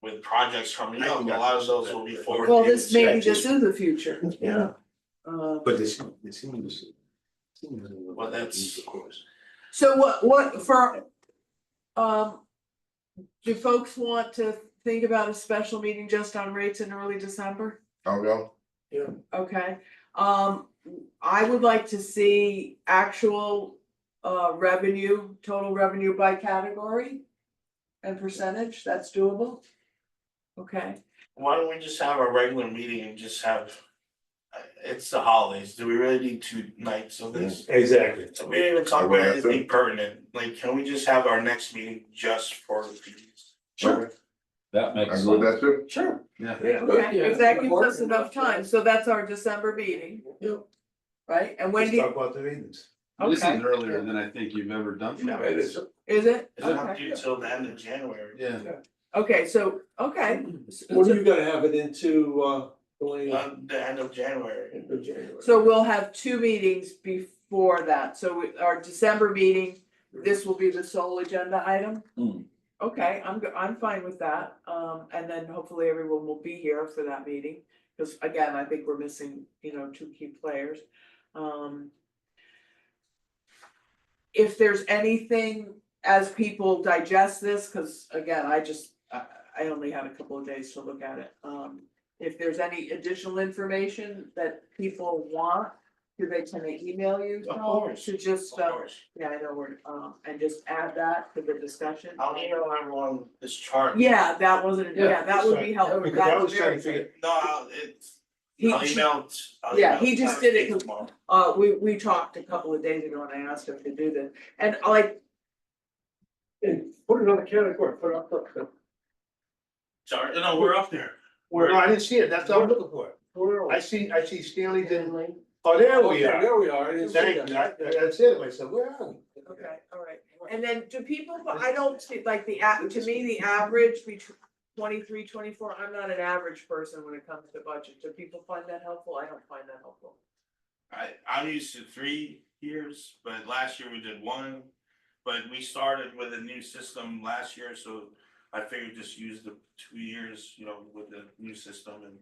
with projects coming up, a lot of those will be forward. Well, this maybe this is the future. Yeah. But this seems. Well, that's- so what for, do folks want to think about a special meeting just on rates in early December? I'll go. Okay, I would like to see actual revenue, total revenue by category and percentage, that's doable. Okay, Why don't we just have a regular meeting and just have, it's the holidays, do we really need 2 nights of this? exactly. So we didn't even talk about anything pertinent, like, can we just have our next meeting just for the fees? Sure. That makes I'm sense. good with that too. Sure. Yeah. okay, if that gives us enough time, so that's our December meeting. Yep. Right, and when Let's do you, talk about the ratings. This is okay, earlier than I think you've ever done. for It us. is. is it? It's not Okay, due till the end of January. Yeah. okay, so, okay. When are you gonna have it into, Elaine? The end of January. End of January? So we'll have 2 meetings before that, so our December meeting, this will be the sole agenda item? Hmm. Okay, I'm fine with that, and then hopefully everyone will be here for that meeting, cause again, I think we're missing, 2 key players. If there's anything, as people digest this, cause again, I only had a couple of days to look at it, if there's any additional information that people want, can they email you? Of Tom, course, to just, Of course, yeah, I know where, and just add that to the discussion. I'll email everyone this chart. Yeah, that wasn't, yeah, that would be helpful. Because I That's was trying very to figure, good. No, He- I'll email. Yeah, he just did it tomorrow. we talked a couple of days ago and I asked him to do this, and like, And put it on the category, put it up, Sorry, no, we're up there. no, I didn't see it, that's what I'm looking for. where are we? I see Stanley's in, oh, there we Okay, are. there we are, I didn't see Thank that. you, I said to myself, where are we? okay, all right. And then do people, I don't see, like, to me, the average between 23, 24. I'm not an average person when it comes to budget. Do people find that helpful? I don't find that helpful. I'm used to 3 years, but last year we did 1. But we started with a new system last year, so I figured just use the 2 years, with the new system and.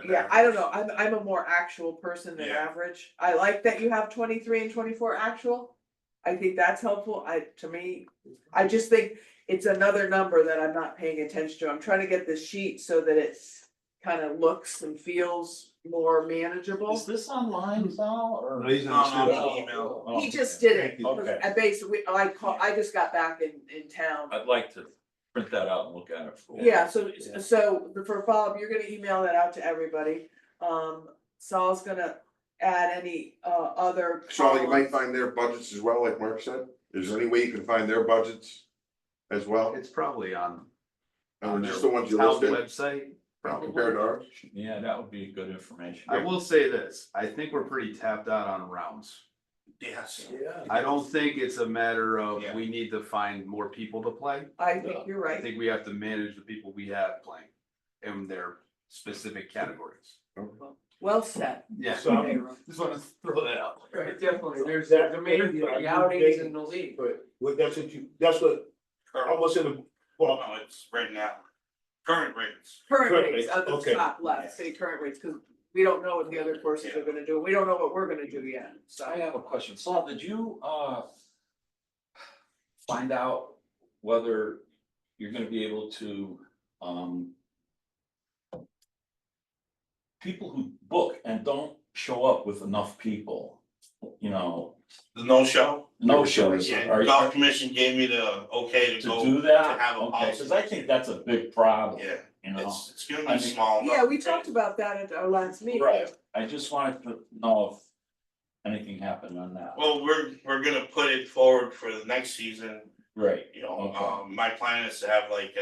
Yeah, I don't know. I'm a more actual person than Yeah. average. I like that you have 23 and 24 actual. I think that's helpful. To me, I just think it's another number that I'm not paying attention to. I'm trying to get this sheet so that it's kind of looks and feels more manageable. Is this online, Sal, or? No, he's No, on the no, student. email. Oh, He just did it. Okay. I basically, I just got back in town. I'd like to print that out and look at it. for- Yeah, so for follow-up, you're gonna email that out to everybody. Saul's gonna add any other. So you might columns. find their budgets as well, like Mark said, is there any way you can find their budgets as well? It's probably on Just the ones you town listed, website. compared to ours? Yeah, that would be good information. I will say this, I think we're pretty tapped out on rounds. Yes. Yeah. I don't think it's a matter of Yeah. we need to find more people to play. I think you're I right. think we have to manage the people we have playing in their specific categories. Well said. Yeah. So, Just wanna throw that out. Right, definitely, there's That- the main, the outings in the league. But that's what, almost in the, well, No, it's right now. Current rates. Current Current rates rates, at the okay. top left, say current rates, because we don't know what the other courses are gonna do. We don't know what we're gonna do yet, so. I have a question. Sal, did you find out whether you're gonna be able to people who book and don't show up with enough people, The no-show? no shows, Yeah, are golf commission gave me the okay to to go. do that? to have a Okay, policy. cause I think that's a big problem, Yeah, you know? it's gonna I be mean- small. Yeah, we talked about that at our last meeting. Right, I just wanted to know if anything happened on that. Well, we're gonna put it forward for the next season, Right, my plan is to have like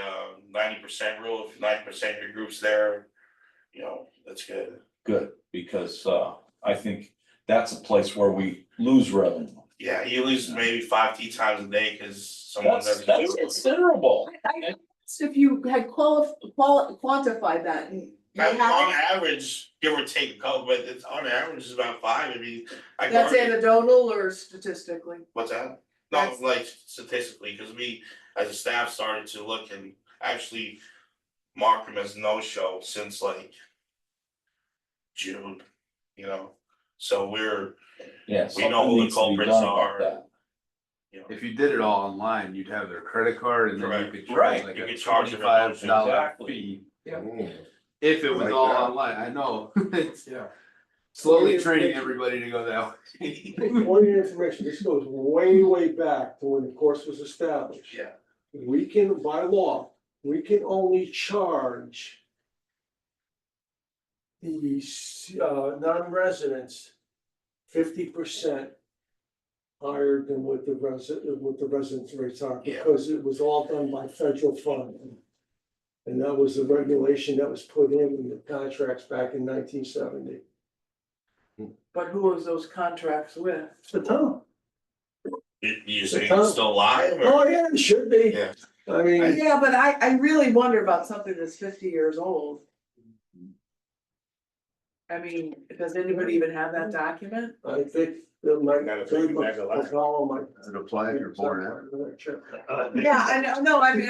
90% rule, if 90% of your group's there. That's good. good, because I think that's a place where we lose revenue. Yeah, you lose maybe 5 tee times a day, cause someone That's doesn't. considerable. I asked if you had quantified that. and you On haven't? average, give or take a couple, but it's on average is about 5, I mean. I That's already- anecdotal or statistically? What's that? No, That's- like statistically, cause we, as a staff, started to look and actually mark them as no-show since like June, so Yeah. We know who the something needs to be culprits done about are. that. If you did it all online, you'd have their credit card and then you Correct. could Right, charge like you a could charge them $25 exactly. fee. Mm. If it was Like all that. online, I know, it's Yeah. slowly training everybody to go that way. For your information, this goes way, way back to when the course was established. Yeah. We can, by law, we can only charge the non-residents 50% higher than what the residents rates are, Yeah. because it was all done by federal fund. And that was the regulation that was put in the contracts back in 1970. But who was those contracts with? It's the town. You saying it's still live or? Oh, yeah, it should be. Yeah. I mean, Yeah, but I really wonder about something that's 50 years old. I mean, does anybody even have that document? I think that might. Gotta take it back a lot. Follow my. Does it apply if you're born after? Yeah, I know, no, I mean,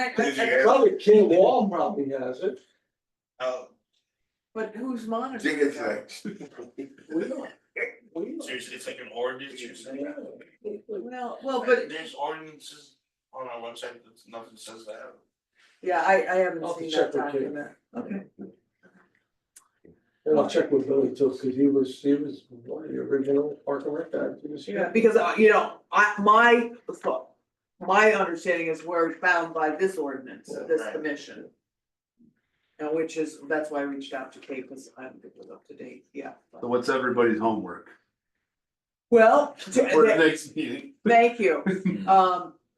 Probably Ken Wall probably has it. but who's monitoring? Dig it that? next. We don't. We So it's like an ordinance you're saying? Well, but, There's ordinances on our website, that nothing says that. yeah, I haven't I'll seen check that with Ken. document. Okay. And I'll check with Billy too, cause he was one of the original Park and Rec guys. He was- Yeah, because, my understanding is we're bound by this ordinance, this Right. commission. And that's why I reached out to Kate, because I don't think it was up to date, yeah. So what's everybody's homework Well, for the next meeting? thank you.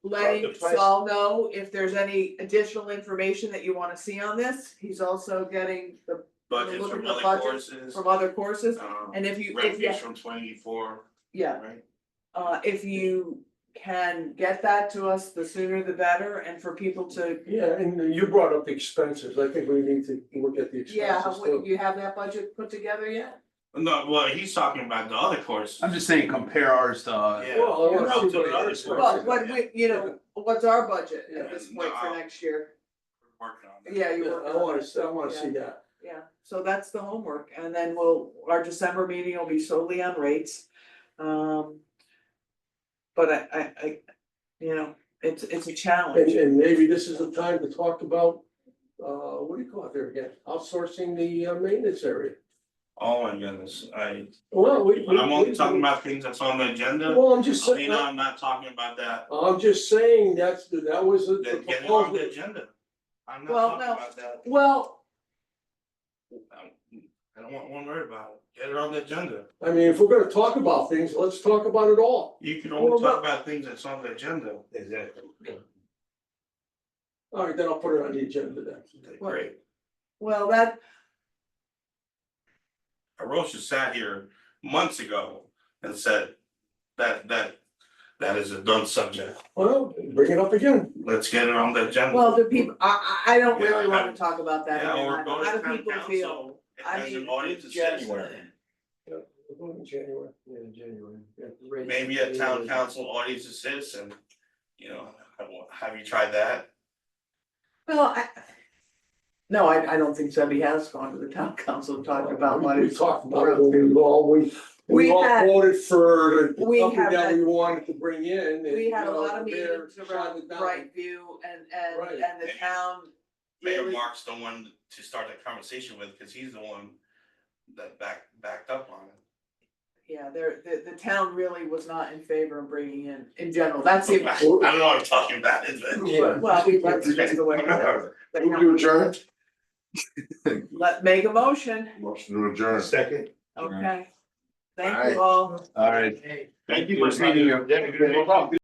Letting The price- Saul know if there's any additional information that you wanna see on this. He's also getting the, Budget Look from at the other budget courses, from other courses, and if you, revenues from 24, yeah, right? if you can get that to us, the sooner the better, and for people to, Yeah, and you brought up the expenses, I think we need to look at the yeah, expenses what, too. you have that budget put together yet? No, well, he's talking about the other courses. I'm just saying, compare ours to, Yeah. Well, I wanna Relative see to what the other it is. courses. Well, what we, you know, what's our budget Yeah. at this point for next year? Working on that. Yeah, you Yeah, work I on wanna, that. I wanna see that. Yeah, so that's the homework, and then our December meeting will be solely on rates. But I, you know, it's a And, challenge. and maybe this is the time to talk about, what do you call it there again, outsourcing the maintenance area. Oh my goodness, Well, I'm only talking about things that's on the agenda. Well, I'm just saying, Alina, I'm not talking about that. I'm just saying, that was the Then get it on the proposal. agenda. I'm Well, not talking no. about that. Well, I don't want one word about it. Get it on the agenda. I mean, if we're gonna talk about things, let's talk about it all. You can Well, only talk no. about things that's on the agenda. Exactly. All right, then I'll put it on the agenda then. Great. well, that, Arosha sat here months ago and said that is a done subject. Well, bring it up again. Let's get it on the agenda. well, do people, I don't Yeah, really wanna I- talk about that Yeah, or again, go to how do town people council. feel? I As an mean, audience it's to sit just- where. January. Yeah, January. Yeah. Maybe a town council audience of citizen, you know, have you tried that? Well, no, I don't think Debbie has gone to the town council to talk about what We it's. talked about it, we We all had- voted for the we company have that had- we wanted to bring in. and, We had a you know, lot of the mayor meetings shot around it down. Brightview Right. and the town. Mayor really- Mark's the one to start that conversation with, cause he's the one that backed up on it. Yeah, the town really was not in favor of bringing in general, that's it. I don't know what I'm talking about, is it? Yeah. Well, that's just the way it is. But Move to adjourn, make a motion, motion to adjourn. Second. okay? Thank Aye. you all. all right. Thank you for Meeting you. Have a good evening.